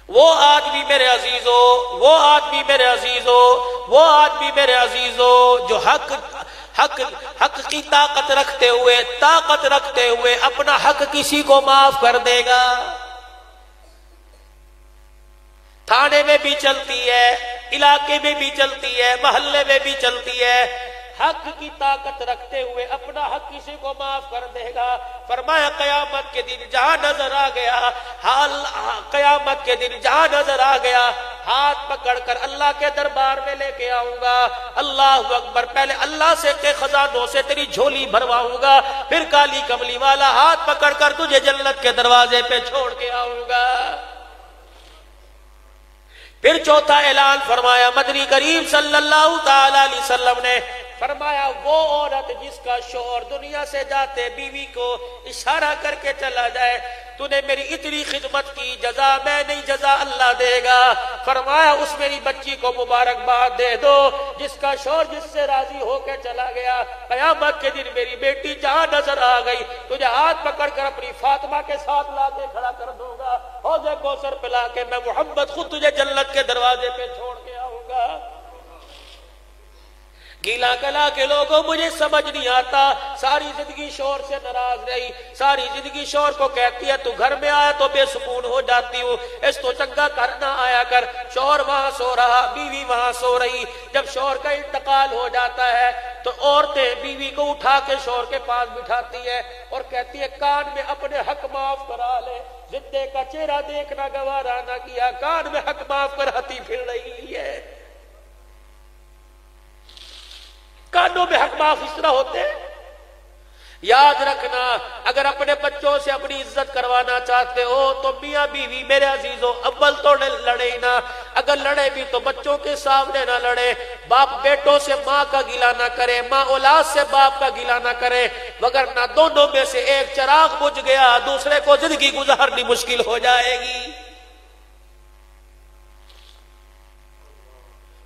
وہ آدمی میرے عزیزو، وہ آدمی میرے عزیزو، وہ آدمی میرے عزیزو جو حق کی طاقت رکھتے ہوئے اپنا حق کسی کو معاف کر دے گا۔ تھانے میں بھی چلتی ہے، علاقے میں بھی چلتی ہے، محلے میں بھی چلتی ہے، حق کی طاقت رکھتے ہوئے اپنا حق کسی کو معاف کر دے گا۔ فرمایا قیامت کے دن جہاں نظر آ گیا، قیامت کے دن جہاں نظر آ گیا، ہاتھ پکڑ کر اللہ کے دربار میں لے کے آؤں گا۔ اللہ اکبر، پہلے اللہ سے کے خزانوں سے تیری جھولی بھرواؤں گا، پھر کالی کملی والا ہاتھ پکڑ کر تجھے جنت کے دروازے پہ چھوڑ کے آؤں گا۔ پھر چوتھا اعلان فرمایا مدنی کریم صلی اللہ تعالی علیہ وسلم نے، فرمایا وہ عورت جس کا شوہر دنیا سے جاتے بیوی کو اشارہ کر کے چلا جائے، تو نے میری اتنی خدمت کی، جزا میں نہیں جزا اللہ دے گا۔ فرمایا اس میری بچی کو مبارکباد دے دو جس کا شوہر جس سے راضی ہو کے چلا گیا، قیامت کے دن میری بیٹی جہاں نظر آ گئی تجھے ہاتھ پکڑ کر اپنی فاطمہ کے ساتھ لا کے کھڑا کر دوں گا، حوض کوثر پلا کے میں محمد خود تجھے جنت کے دروازے پہ چھوڑ کے آؤں گا۔ گیلا کلا کے لوگوں مجھے سمجھ نہیں آتا، ساری زندگی شوہر سے ناراض رہی، ساری زندگی شوہر کو کہتی ہے تو گھر میں آیا تو بے سکون ہو جاتی ہوں، اس تو چنگا کرنا آیا کر۔ شوہر وہاں سو رہا، بیوی وہاں سو رہی، جب شوہر کا انتقال ہو جاتا ہے تو عورتیں بیوی کو اٹھا کے شوہر کے پاس بٹھاتی ہے اور کہتی ہے کان میں اپنے حق معاف کرا لے، زندے کا چہرہ دیکھنا گوارا نہ کیا، کان میں حق معاف کراتی پھر رہی ہے۔ کانوں میں حق معاف اس طرح ہوتے ہیں۔ یاد رکھنا اگر اپنے بچوں سے اپنی عزت کروانا چاہتے ہو تو میاں بیوی میرے عزیزوں اول تو لڑے ہی نہ، اگر لڑے بھی تو بچوں کے سامنے نہ لڑے۔ باپ بیٹوں سے ماں کا گلہ نہ کرے، ماں اولاد سے باپ کا گلہ نہ کرے، وگرنہ دونوں میں سے ایک چراغ بجھ گیا دوسرے کو زندگی گزارنی مشکل ہو جائے گی۔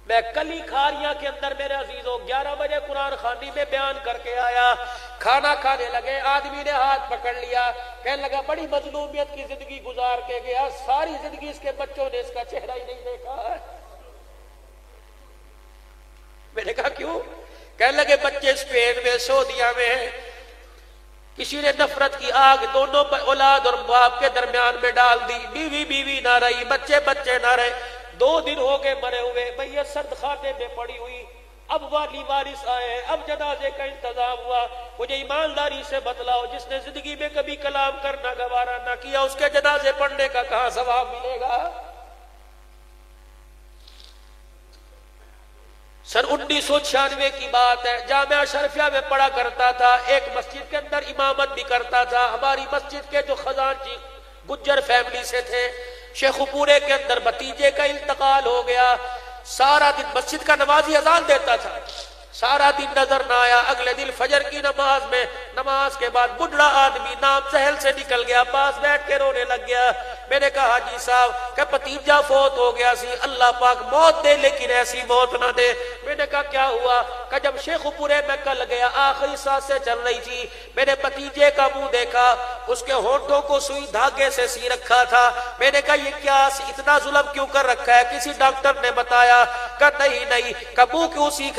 میں کلی کھاریاں کے اندر میرے عزیزوں 11 بجے قرآن خوانی میں بیان کر کے آیا، کھانا کھانے لگے، آدمی نے ہاتھ پکڑ لیا، کہنے لگا بڑی مظلومیت کی زندگی گزار کے گیا، ساری زندگی اس کے بچوں نے اس کا چہرہ ہی نہیں دیکھا۔ میں نے کہا کیوں؟ کہنے لگے بچے اسپین میں، سعودیہ میں ہیں، کسی نے نفرت کی آگ دونوں اولاد اور باپ کے درمیان میں ڈال دی، بیوی بیوی نہ رہی، بچے بچے نہ رہے، 2 دن ہو گئے مرے ہوئے، میت سرد خانے میں پڑی ہوئی، اب والی وارث آئے، اب جنازے کا انتظام ہوا۔ مجھے ایمانداری سے بتلاؤ جس نے زندگی میں کبھی کلام کرنا گوارا نہ کیا اس کے جنازے پڑھنے کا کہاں ثواب ملے گا؟ سن 1996 کی بات ہے، جامعہ اشرفیہ میں پڑھا کرتا تھا، ایک مسجد کے اندر امامت بھی کرتا تھا۔ ہماری مسجد کے جو خزانچی گجر فیملی سے تھے، شیخ پورے کے اندر بھتیجے کا انتقال ہو گیا، سارا دن مسجد کا نمازی اذان دیتا تھا، سارا دن نظر نہ آیا۔ اگلے دن فجر کی نماز میں، نماز کے بعد بڈھڑا آدمی نام سہل سے نکل گیا، پاس بیٹھ کے رونے لگ گیا۔ میں نے کہا حاجی صاحب کہ بھتیجا فوت ہو گیا سی، اللہ پاک موت دے لیکن ایسی موت نہ دے۔ میں نے کہا کیا ہوا؟ کہ جب شیخ پورے میں کل گیا، آخری سانسیں چل رہی تھی، میں نے بھتیجے کا منہ دیکھا، اس کے ہونٹوں کو سوئی دھاگے سے سی رکھا تھا۔ میں نے کہا یہ کیا اتنا ظلم کیوں کر رکھا ہے؟ کسی ڈاکٹر نے بتایا کہ نہیں کہ منہ کیوں سی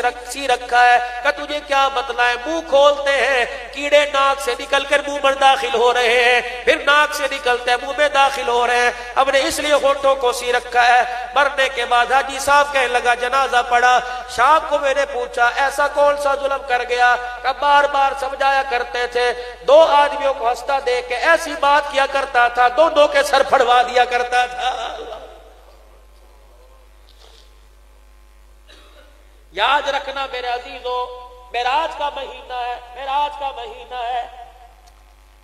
رکھا ہے؟ کہ تجھے کیا بتلائے، منہ کھولتے ہیں کیڑے ناک سے نکل کر منہ میں داخل ہو رہے ہیں، پھر ناک سے نکلتے ہیں منہ میں داخل ہو رہے ہیں، ہم نے اس لیے ہونٹوں کو سی رکھا ہے. مرنے کے بعد حاجی صاحب کہنے لگا جنازہ پڑا. شام کو میں نے پوچھا ایسا کون سا ظلم کر گیا؟ کہ بار بار سمجھایا کرتے تھے, 2 آدمیوں کو ہنستا دیکھ کے ایسی بات کیا کرتا تھا, دونوں کے سر پھڑوا دیا کرتا تھا. یاد رکھنا میرے عزیزوں, معراج کا مہینہ ہے, معراج کا مہینہ ہے.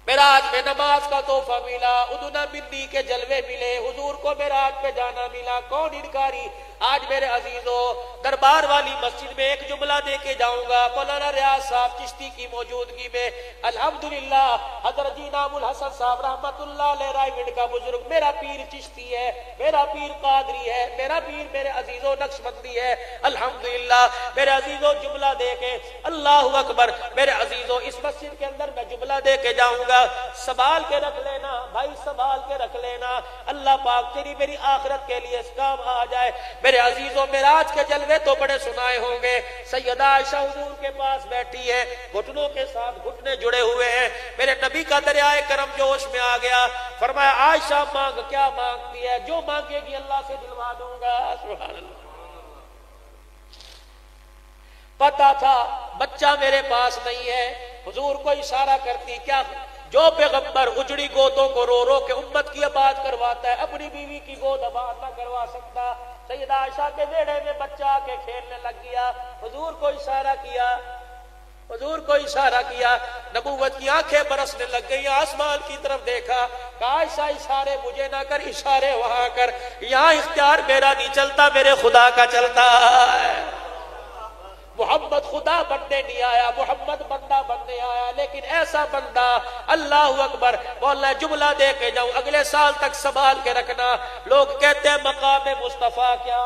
معراج میں نماز کا تحفہ ملا, ادنا منی کے جلوے ملے, حضور کو معراج پہ جانا ملا. کون انکاری؟ آج میرے عزیزوں دربار والی مسجد میں ایک جملہ دے کے جاؤں گا. مولانا ریاض صاحب چشتی کی موجودگی میں الحمدللہ حضرت جی نام الحسن صاحب رحمت اللہ علیہ رائے وڈ کا بزرگ, میرا پیر چشتی ہے, میرا پیر قادری ہے, میرا پیر میرے عزیزوں نقشبندی ہے. الحمدللہ میرے عزیزوں جملہ دے کے, اللہ اکبر میرے عزیزوں, اس مسجد کے اندر میں جملہ دے کے جاؤں گا, سنبھال کے رکھ لینا بھائی, سنبھال کے رکھ لینا. اللہ پاک تیری میری آخرت کے لیے اس کام آ جائے. میرے عزیزوں معراج کے جلوے تو بڑے سنائے ہوں گے. سیدہ عائشہ حضور کے پاس بیٹھی ہے, گھٹنوں کے ساتھ گھٹنے جڑے ہوئے ہیں. میرے نبی کا دریائے کرم جوش میں آ گیا, فرمایا عائشہ مانگ, کیا مانگتی ہے؟ جو مانگے گی اللہ سے دلوا دوں گا. سبحان اللہ. پتا تھا بچہ میرے پاس نہیں ہے, حضور کو اشارہ کرتی, کیا جو پیغمبر اجڑی گودوں کو رو رو کے امت کی آباد کرواتا ہے, اپنی بیوی کی گود آباد نہ کروا سکتا. سیدہ عائشہ کے بیڑے میں بچہ آ کے کھیلنے لگ گیا, حضور کو اشارہ کیا, حضور کو اشارہ کیا, نبوت کی آنکھیں برسنے لگ گئی. آسمان کی طرف دیکھا, کہا عائشہ اشارے مجھے نہ کر, اشارے وہاں کر. یہاں اختیار میرا نہیں چلتا, میرے خدا کا چلتا ہے. محمد خدا بننے نہیں آیا, محمد بندہ بننے آیا, لیکن ایسا بندہ, اللہ اکبر. مولا جملہ دے کے جاؤں, اگلے سال تک سنبھال کے رکھنا. لوگ کہتے ہیں مقام مصطفیٰ کیا,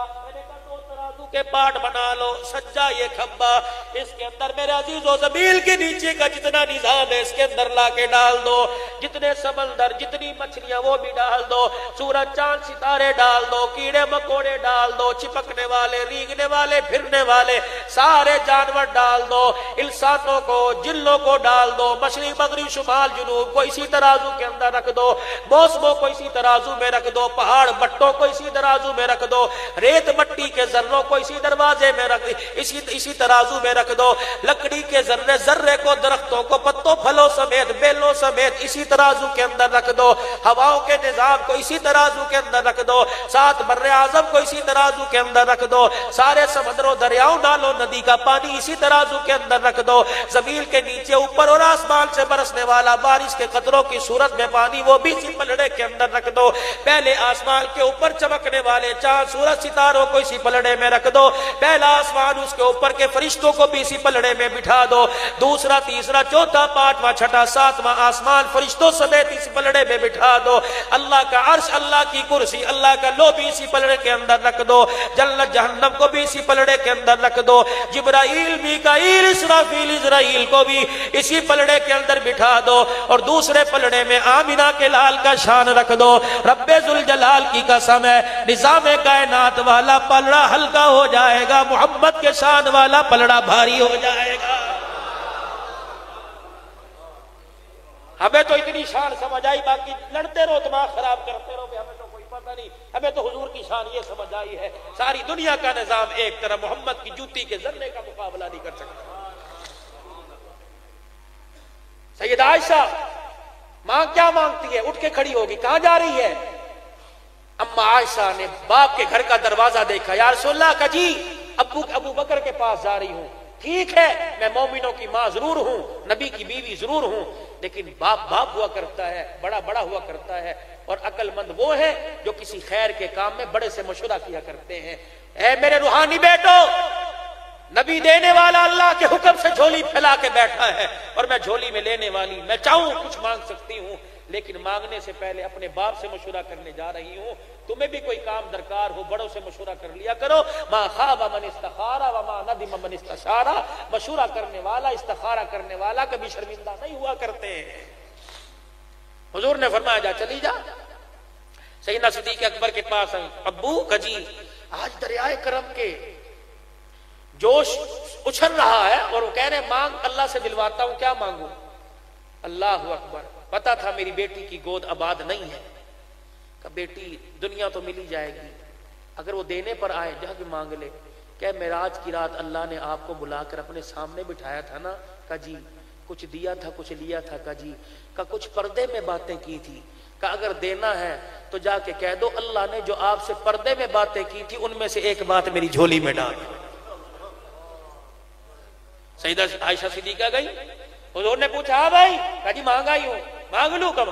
کے پاٹ بنا لو, سجا یہ کھمبا, اس کے اندر میرے عزیزو زمین کے نیچے کا جتنا نظام ہے اس کے اندر لا کے ڈال دو. جتنے سمندر, جتنی مچھلیاں وہ بھی ڈال دو, سورج چاند ستارے ڈال دو, کیڑے مکوڑے ڈال دو, چپکنے والے, ریگنے والے, پھرنے والے سارے جانور ڈال دو, انسانوں کو, جنوں کو ڈال دو, مشرق مغرب شمال جنوب کو اسی ترازو کے اندر رکھ دو, موسموں کو اسی ترازو میں رکھ دو, پہاڑ بٹوں کو اسی ترازو میں رکھ دو, ریت مٹی کے ذروں کو اسی دروازے میں رکھ, اسی ترازو میں رکھ دو, لکڑی کے ذرے ذرے کو, درختوں کو, پتوں پھلوں سمیت, بیلوں سمیت اسی ترازو کے اندر رکھ دو, ہواؤں کے نظام کو اسی ترازو کے اندر رکھ دو, 7 بر اعظم کو اسی ترازو کے اندر رکھ دو, سارے سمندروں, دریاؤں, نالوں, ندی کا پانی اسی ترازو کے اندر رکھ دو, زمین کے نیچے, اوپر اور آسمان سے برسنے والا بارش کے قطروں کی صورت میں پانی وہ بھی اسی پلڑے کے اندر رکھ دو, پہلے آسمان کے اوپر چمکنے والے چاند سورج ستاروں کو اسی پلڑے میں رکھ دو, پہلا آسمان اس کے اوپر کے فرشتوں کو بھی اسی پلڑے میں بٹھا دو, دوسرا, تیسرا, چوتھا, 5واں, 6واں, 7واں آسمان فرشتوں سمیت اس پلڑے میں بٹھا دو, اللہ کا عرش, اللہ کی کرسی, اللہ کا لو بھی اسی پلڑے کے اندر رکھ دو, جنت جہنم کو بھی اسی پلڑے کے اندر رکھ دو, جبرائیل, میکائیل, اسرافیل, اسرائیل کو بھی اسی پلڑے کے اندر بٹھا دو, اور دوسرے پلڑے میں آمینہ کے لال کا شان رکھ دو. رب ذوالجلال کی قسم ہے, نظام کائنات والا پلڑا ہلکا ہو جائے گا, محمد کے شان والا پلڑا بھاری ہو جائے گا. ہمیں تو اتنی شان سمجھ آئی, باقی لڑتے رہو, دماغ خراب کرتے رہو, ہمیں تو کوئی پتہ نہیں. ہمیں تو حضور کی شان یہ سمجھ آئی ہے, ساری دنیا کا نظام ایک طرح, محمد کی جوتی کے ذرے کا مقابلہ نہیں کر سکتا. سیدہ عائشہ ماں کیا مانگتی ہے, اٹھ کے کھڑی ہوگی, کہاں جا رہی ہے؟ اما عائشہ نے باپ کے گھر کا دروازہ دیکھا, یا رسول اللہ, کا جی ابو بکر کے پاس جا رہی ہوں. ٹھیک ہے, میں مومنوں کی ماں ضرور ہوں, نبی کی بیوی ضرور ہوں, لیکن باپ ہوا کرتا ہے, بڑا ہوا کرتا ہے, اور عقل مند وہ ہے جو کسی خیر کے کام میں بڑے سے مشورہ کیا کرتے ہیں. اے میرے روحانی بیٹو, نبی دینے والا اللہ کے حکم سے جھولی پھیلا کے بیٹھا ہے, اور میں جھولی میں لینے والی, میں چاہوں کچھ مانگ سکتی ہوں, لیکن مانگنے سے پہلے اپنے باپ سے مشورہ کرنے جا رہی ہوں. تمہیں بھی کوئی کام درکار ہو, بڑوں سے مشورہ کر لیا کرو. ما خاب من استخارا وما ندم من استشارا, مشورہ کرنے والا, استخارہ کرنے والا کبھی شرمندہ نہیں ہوا کرتے ہیں. حضور نے فرمایا, جا چلی جا. سیدنا صدیق اکبر کے پاس ابو کجی, آج دریائے کرم کے جوش اچھل رہا ہے, اور وہ کہہ رہے مانگ, اللہ سے دلواتا ہوں, کیا مانگوں؟ اللہ اکبر. پتا تھا میری بیٹی کی گود آباد نہیں ہے. کہ بیٹی دنیا تو مل ہی جائے گی، اگر وہ دینے پر آئے جا کے مانگ لے۔ کہ معراج کی رات اللہ نے آپ کو بلا کر اپنے سامنے بٹھایا تھا نا، کہا جی کچھ دیا تھا، کچھ لیا تھا، کہا جی، کہا کچھ پردے میں باتیں کی تھی، کہا اگر دینا ہے تو جا کے کہہ دو اللہ نے جو آپ سے پردے میں باتیں کی تھی ان میں سے ایک بات میری جھولی میں ڈال۔ سیدہ عائشہ صدیقہ گئی، حضور نے پوچھا ہاں بھائی، کہا جی مانگا ہی ہوں، مانگ لوں کم؟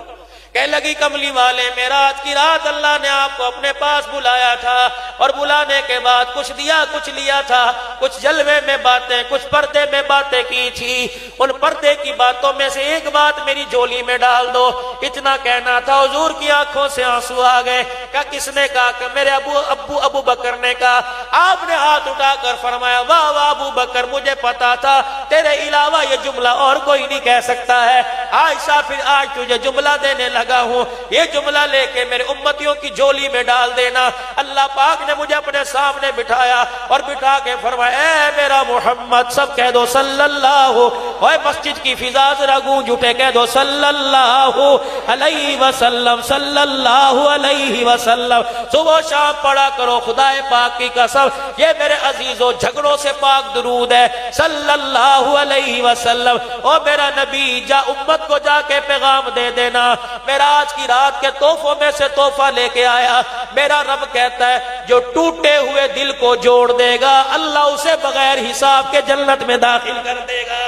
کہنے لگی کملی والے معراج کی رات اللہ نے آپ کو اپنے پاس بلایا تھا، اور بلانے کے بعد کچھ دیا کچھ لیا تھا، کچھ جلوے میں باتیں، کچھ پردے میں باتیں کی تھی، ان پردے کی باتوں میں سے ایک بات میری جھولی میں ڈال دو۔ اتنا کہنا تھا حضور کی آنکھوں سے آنسو آ گئے۔ کہا کس نے کہا؟ کہ میرے ابو بکر نے کہا۔ آپ نے ہاتھ اٹھا کر فرمایا واہ واہ ابو بکر، مجھے پتا تھا تیرے علاوہ یہ جملہ اور کوئی نہیں کہہ سکتا ہے، عائشہ پھر آج تجھے جملہ دینے لگا ہوں، یہ جملہ لے کے میرے امتیوں کی جھولی میں ڈال دینا۔ اللہ پاک نے مجھے اپنے سامنے بٹھایا اور بٹھا کے فرمایا اے میرا محمد، سب کہہ دو صلی اللہ، اوے مسجد کی فضا ذرا گونج اٹھے، کہہ دو صلی اللہ علیہ وسلم، صلی اللہ علیہ وسلم۔ صبح شام پڑھا کرو خدا پاک کی قسم، یہ میرے عزیزوں جھگڑوں سے پاک درود ہے، صلی اللہ علیہ وسلم۔ او میرا نبی جا امت کو جا کے پیغام دے دینا، میرا آج کی رات کے تحفوں میں سے تحفہ لے کے آیا۔ میرا رب کہتا ہے جو ٹوٹے ہوئے دل کو جوڑ دے گا اللہ اسے بغیر حساب کے جنت میں داخل کر دے گا۔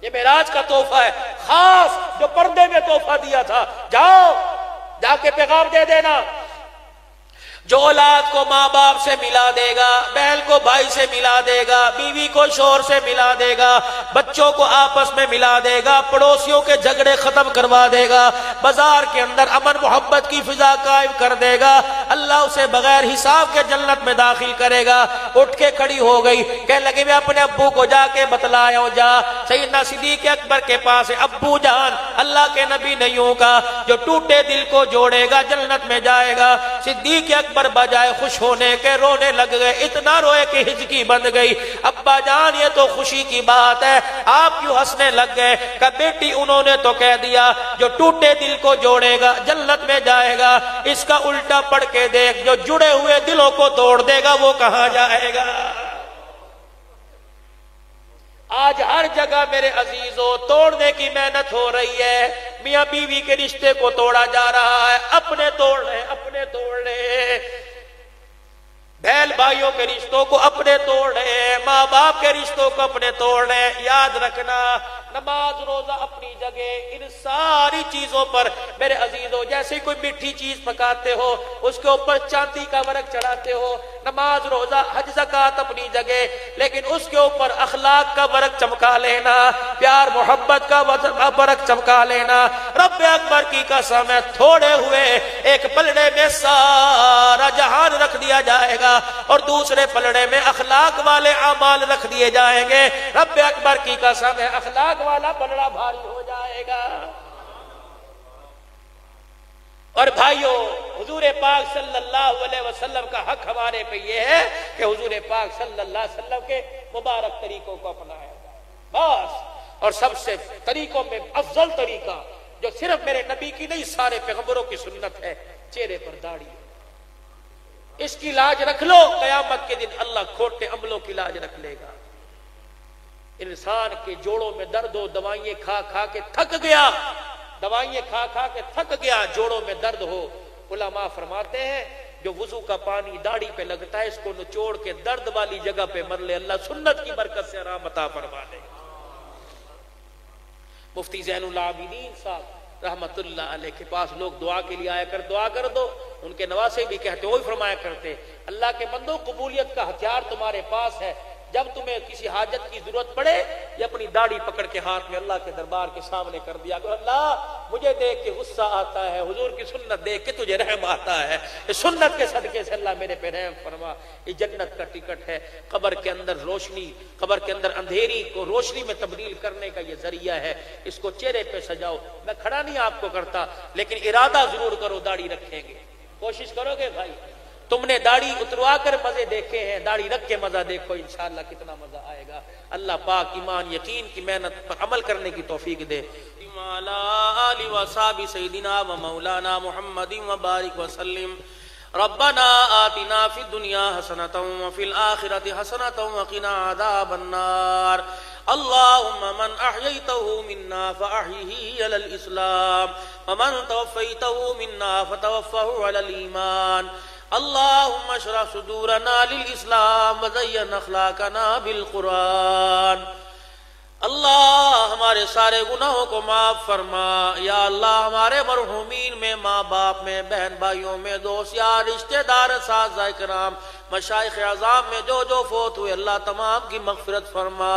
یہ معراج کا تحفہ ہے خاص جو پردے میں تحفہ دیا تھا۔ جاؤ جا کے پیغام دے دینا، جو اولاد کو ماں باپ سے ملا دے گا، بہن کو بھائی سے ملا دے گا، بیوی کو شوہر سے ملا دے گا، بچوں کو آپس میں ملا دے گا، پڑوسیوں کے جھگڑے ختم کروا دے گا، بازار کے اندر امن محبت کی فضا قائم کر دے گا، اللہ اسے بغیر حساب کے جنت میں داخل کرے گا۔ اٹھ کے کھڑی ہو گئی، کہنے لگی میں اپنے ابو کو جا کے بتلایا ہوں۔ جا سیدنا صدیق اکبر کے پاس ہے، ابو جان اللہ کے نبی نے یوں کہا جو ٹوٹے دل کو جوڑے گا جنت میں جائے گا۔ صدیق اکبر بجائے خوش ہونے کے رونے لگ گئے، اتنا روئے کہ ہچکی بند گئی۔ ابا جان یہ تو خوشی کی بات ہے، آپ کیوں ہنسنے لگ گئے؟ کہ بیٹی انہوں نے تو کہہ دیا جو ٹوٹے دل کو جوڑے گا جنت میں جائے گا، اس کا الٹا پڑھ کے دیکھ جو جڑے ہوئے دلوں کو توڑ دے گا وہ کہاں جائے گا؟ آج ہر جگہ میرے عزیزوں توڑنے کی محنت ہو رہی ہے، میاں بیوی کے رشتے کو توڑا جا رہا ہے، اپنے توڑ رہے، اپنے توڑ رہے، بہن بھائیوں کے رشتوں کو اپنے توڑ رہے، ماں باپ کے رشتوں کو اپنے توڑ رہے۔ یاد رکھنا نماز روزہ اپنی جگہ، ان ساری چیزوں پر میرے عزیزوں جیسے کوئی میٹھی چیز پکاتے ہو اس کے اوپر چاندی کا ورق چڑھاتے ہو، نماز روزہ حج زکوٰۃ اپنی جگہ، لیکن اس کے اوپر اخلاق کا ورق چمکا لینا، پیار محبت کا ورق چمکا لینا۔ رب اکبر کی قسم ہے تھوڑے ہوئے ایک پلڑے میں سارا جہان رکھ دیا جائے گا اور دوسرے پلڑے میں اخلاق والے اعمال رکھ دیے جائیں گے۔ رب اکبر کی قسم ہے اخلاق والا پلڑا بھاری ہو جائے گا۔ اور بھائیوں حضور پاک صلی اللہ علیہ وسلم کا حق ہمارے پہ یہ ہے کہ حضور پاک صلی اللہ علیہ وسلم کے مبارک طریقوں کو اپنایا جائے بس۔ اور سب سے طریقوں میں افضل طریقہ جو صرف میرے نبی کی نہیں سارے پیغمبروں کی سنت ہے، چہرے پر داڑھی، اس کی لاج رکھ لو، قیامت کے دن اللہ کھوٹے عملوں کی لاج رکھ لے گا۔ انسان کے جوڑوں میں درد ہو، دوائیں کھا کھا کے تھک گیا، دوائیں کھا کھا کے تھک گیا، جوڑوں میں درد ہو، علماء فرماتے ہیں جو وضو کا پانی داڑھی پہ لگتا ہے اس کو نچوڑ کے درد والی جگہ پہ مر لے، اللہ سنت کی برکت سے آرام عطا فرما دے۔ مفتی زین العابدین صاحب رحمت اللہ علیہ کے پاس لوگ دعا کے لیے آیا کر دعا کر دو، ان کے نواسے بھی کہتے وہی فرمایا کرتے اللہ کے بندوں قبولیت کا ہتھیار تمہارے پاس ہے، جب تمہیں کسی حاجت کی ضرورت پڑے یہ اپنی داڑھی پکڑ کے ہاتھ میں اللہ کے دربار کے سامنے کر دیا کہ اللہ مجھے دیکھ کے غصہ آتا ہے، حضور کی سنت دیکھ کے تجھے رحم آتا ہے، اس سنت کے صدقے سے اللہ میرے پہ رحم فرما۔ یہ جنت کا ٹکٹ ہے، قبر کے اندر روشنی، قبر کے اندر اندھیری کو روشنی میں تبدیل کرنے کا یہ ذریعہ ہے، اس کو چہرے پہ سجاؤ۔ میں کھڑا نہیں آپ کو کرتا لیکن ارادہ ضرور کرو، داڑھی رکھیں گے، کوشش کرو گے بھائی، تم نے داڑھی اتروا کر مزے دیکھے ہیں، داڑھی رکھ کے مزہ دیکھو انشاءاللہ کتنا مزہ آئے گا۔ اللہ پاک ایمان یقین کی محنت پر عمل کرنے کی توفیق دے۔ وعلى آل وصحب سيدنا ومولانا محمد وبارك وسلم ربنا آتنا في الدنيا حسنة وفي الآخرة حسنة وقنا عذاب النار اللهم من أحييته منا فأحيه على الإسلام ومن توفيته منا فتوفه على الإيمان اللهم اشرح صدورنا للإسلام وزين أخلاقنا بالقرآن اللہ ہمارے سارے گناہوں کو معاف فرما یا اللہ ہمارے مرحومین میں ماں باپ میں بہن بھائیوں میں دوست یار رشتہ دار اساتذہ کرام مشائخ اعظام میں جو فوت ہوئے اللہ تمام کی مغفرت فرما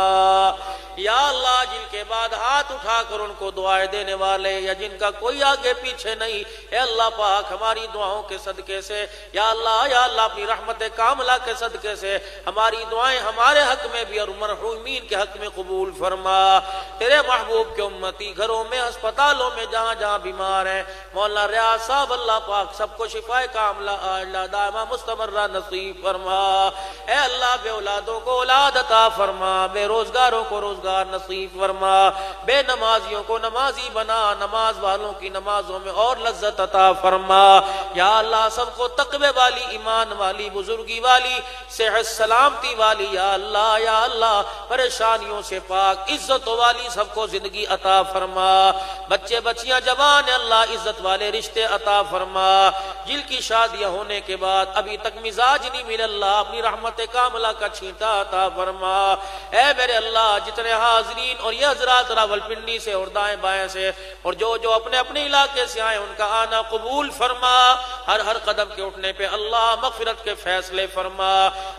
یا اللہ جن کے بعد ہاتھ اٹھا کر ان کو دعائیں دینے والے یا جن کا کوئی آگے پیچھے نہیں اے اللہ پاک ہماری دعاؤں کے صدقے سے یا اللہ اپنی رحمت کاملہ کے صدقے سے ہماری دعائیں ہمارے حق میں بھی اور مرحومین کے حق میں قبول فرما تیرے محبوب کے امتی گھروں میں ہسپتالوں میں جہاں جہاں بیمار ہیں مولانا ریاض صاحب اللہ پاک سب کو شفائے کاملہ عاجلہ دائمہ مستمرہ نصیب فرما اے اللہ بے اولادوں کو اولاد عطا فرما بے روزگاروں کو روزگار نصیب فرما بے نمازیوں کو نمازی بنا نماز والوں کی نمازوں میں اور لذت عطا فرما یا اللہ سب کو تقوی والی ایمان والی بزرگی والی صحت سلامتی والی یا اللہ پریشانیوں سے پاک عزت والی سب کو زندگی عطا فرما بچے بچیاں جوان اللہ عزت والے رشتے عطا فرما جن کی شادیاں ہونے کے بعد ابھی تک مزاج نہیں مل اللہ اپنی رحمت کاملہ کا چھینٹا عطا فرما اے میرے اللہ جتنے حاضرین اور یہ حضرات راولپنڈی سے اور دائیں بائیں سے اور جو اپنے اپنے علاقے سے آئے ان کا آنا قبول فرما ہر قدم کے اٹھنے پہ اللہ مغفرت کے فیصلے فرما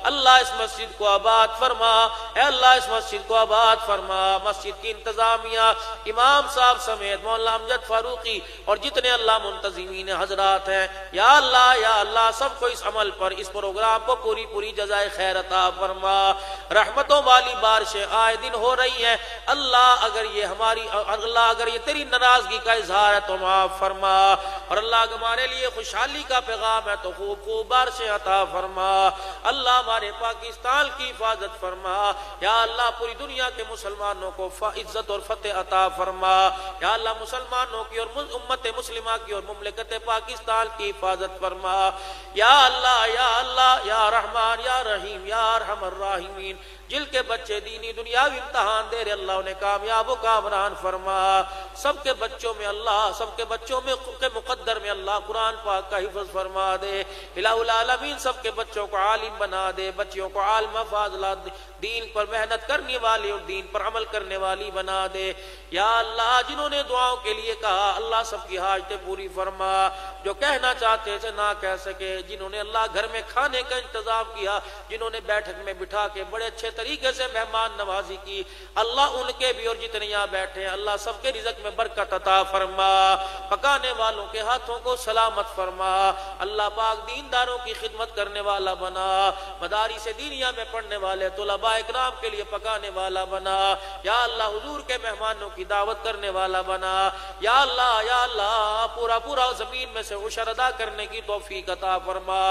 اللہ اس مسجد کو آباد فرما اے اللہ اس مسجد کو آباد فرما مسجد کی انتظامیہ امام صاحب سمیت مولانا امجد فاروقی اور جتنے اللہ منتظمین حضرات ہیں یا اللہ سب کو اس عمل پر اس پروگرام کو پوری جزائے خیر عطا فرما رحمتوں والی بارشیں آئے دن ہو رہی ہیں اللہ اگر یہ تیری ناراضگی کا اظہار ہے تو معاف فرما اور اللہ ہمارے لیے خوشحالی کا پیغام ہے تو خوب بارشیں عطا فرما اللہ ہمارے پاکستان کی حفاظت فرما یا اللہ پوری دنیا کے مسلمانوں کو عزت اور فتح عطا فرما یا اللہ مسلمانوں کی اور امت مسلمہ کی اور مملکت پاکستان کی حفاظت فرما یا اللہ یا رحمان یا رحیم یا ارحم الراحمین جن کے بچے دینی دنیاوی امتحان دے رہے اللہ انہیں کامیاب و کامران فرما سب کے بچوں میں اللہ سب کے بچوں میں کے مقدر میں اللہ قرآن پاک کا حفظ فرما دے الہ العالمین سب کے بچوں کو عالم بنا دے بچیوں کو عالم فاضلہ دین پر محنت کرنے والی اور دین پر عمل کرنے والی بنا دے یا اللہ جنہوں نے دعاؤں کے لیے کہا اللہ سب کی حاجتیں پوری فرما جو کہنا چاہتے تھے نہ کہہ سکے جنہوں نے اللہ گھر میں کھانے کا انتظام کیا جنہوں نے بیٹھک میں بٹھا کے بڑے اچھے طریقے سے مہمان نوازی کی اللہ ان کے بھی اور جتنے یہاں بیٹھے ہیں اللہ سب کے رزق میں برکت عطا فرما پکانے والوں کے ہاتھوں کو سلامت فرما اللہ پاک دینداروں کی خدمت کرنے والا بنا مدارس دینیہ میں پڑھنے والے طلباء اکرام کے لیے پکانے والا بنا یا اللہ حضور کے مہمانوں کی دعوت کرنے والا بنا یا اللہ پورا زمین میں سے عشر ادا کرنے کی توفیق عطا فرما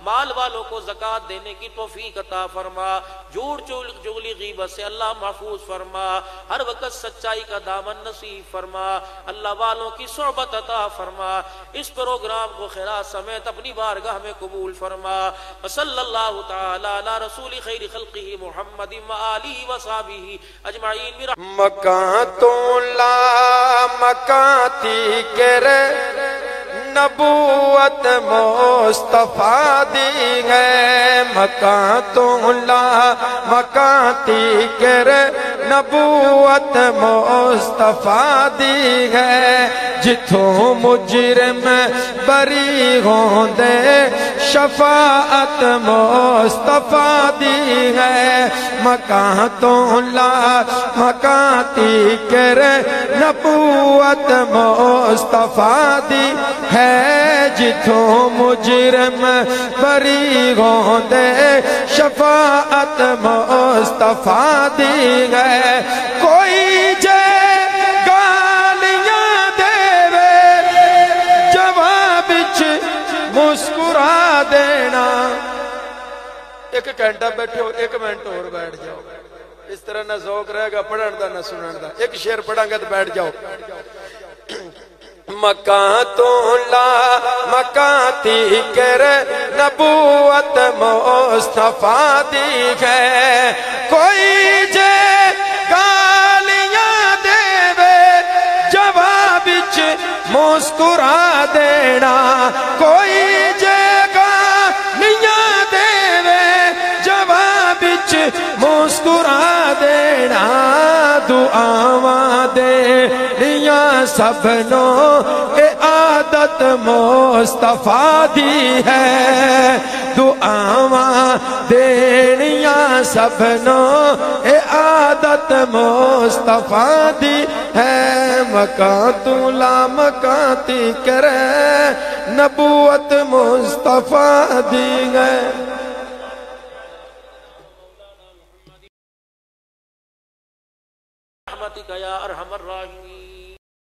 مال والوں کو زکوٰۃ دینے کی توفیق عطا فرما جھوٹ چغلی غیبت سے اللہ محفوظ فرما ہر وقت سچائی کا دامن نصیب فرما اللہ والوں کی صحبت عطا فرما اس پروگرام کو خیرات سمیت اپنی بارگاہ میں قبول فرما صلی اللہ تعالی علی رسول خیر خلقہ محمد و آلہ و صحبہ اجمعین مکان تو لا مکاتی کرے نبوت مصطفیٰ دی ہے مکان تو لا مکاتی کرے نبوت مصطفیٰ دی ہے جتوں مجرم بری ہوں دے شفاعت مصطفیٰ دی ہے مکان تو لا مکاتی کرے نبوت مصطفیٰ دی ہے جتوں مجرم بری ہوں دے شفاعت مصطفیٰ دی ہے کوئی جے گالیاں دے جواب مسکرا دینا ایک گھنٹہ بیٹھو ایک منٹ اور بیٹھ جاؤ اس طرح نہ ذوق رہے گا پڑھن دا نہ سنن دا ایک شعر پڑھاں گا تو بیٹھ جاؤ مکان تو لا مکان تی کر نبوت مصطفیٰ دی ہے کوئی جے گالیاں دے وے جواب وچ مسکرا دینا کوئی جے گالیاں دے وے جواب وچ مسکرا دینا دعاواں دینیاں سبنوں اے عادت مصطفیٰ دی ہے دعاواں دینیاں سبنوں اے عادت مصطفیٰ دی ہے مکان تو لا مکان تی کرے نبوت مصطفیٰ دی ہے رحمتک یا ارحم الراحمین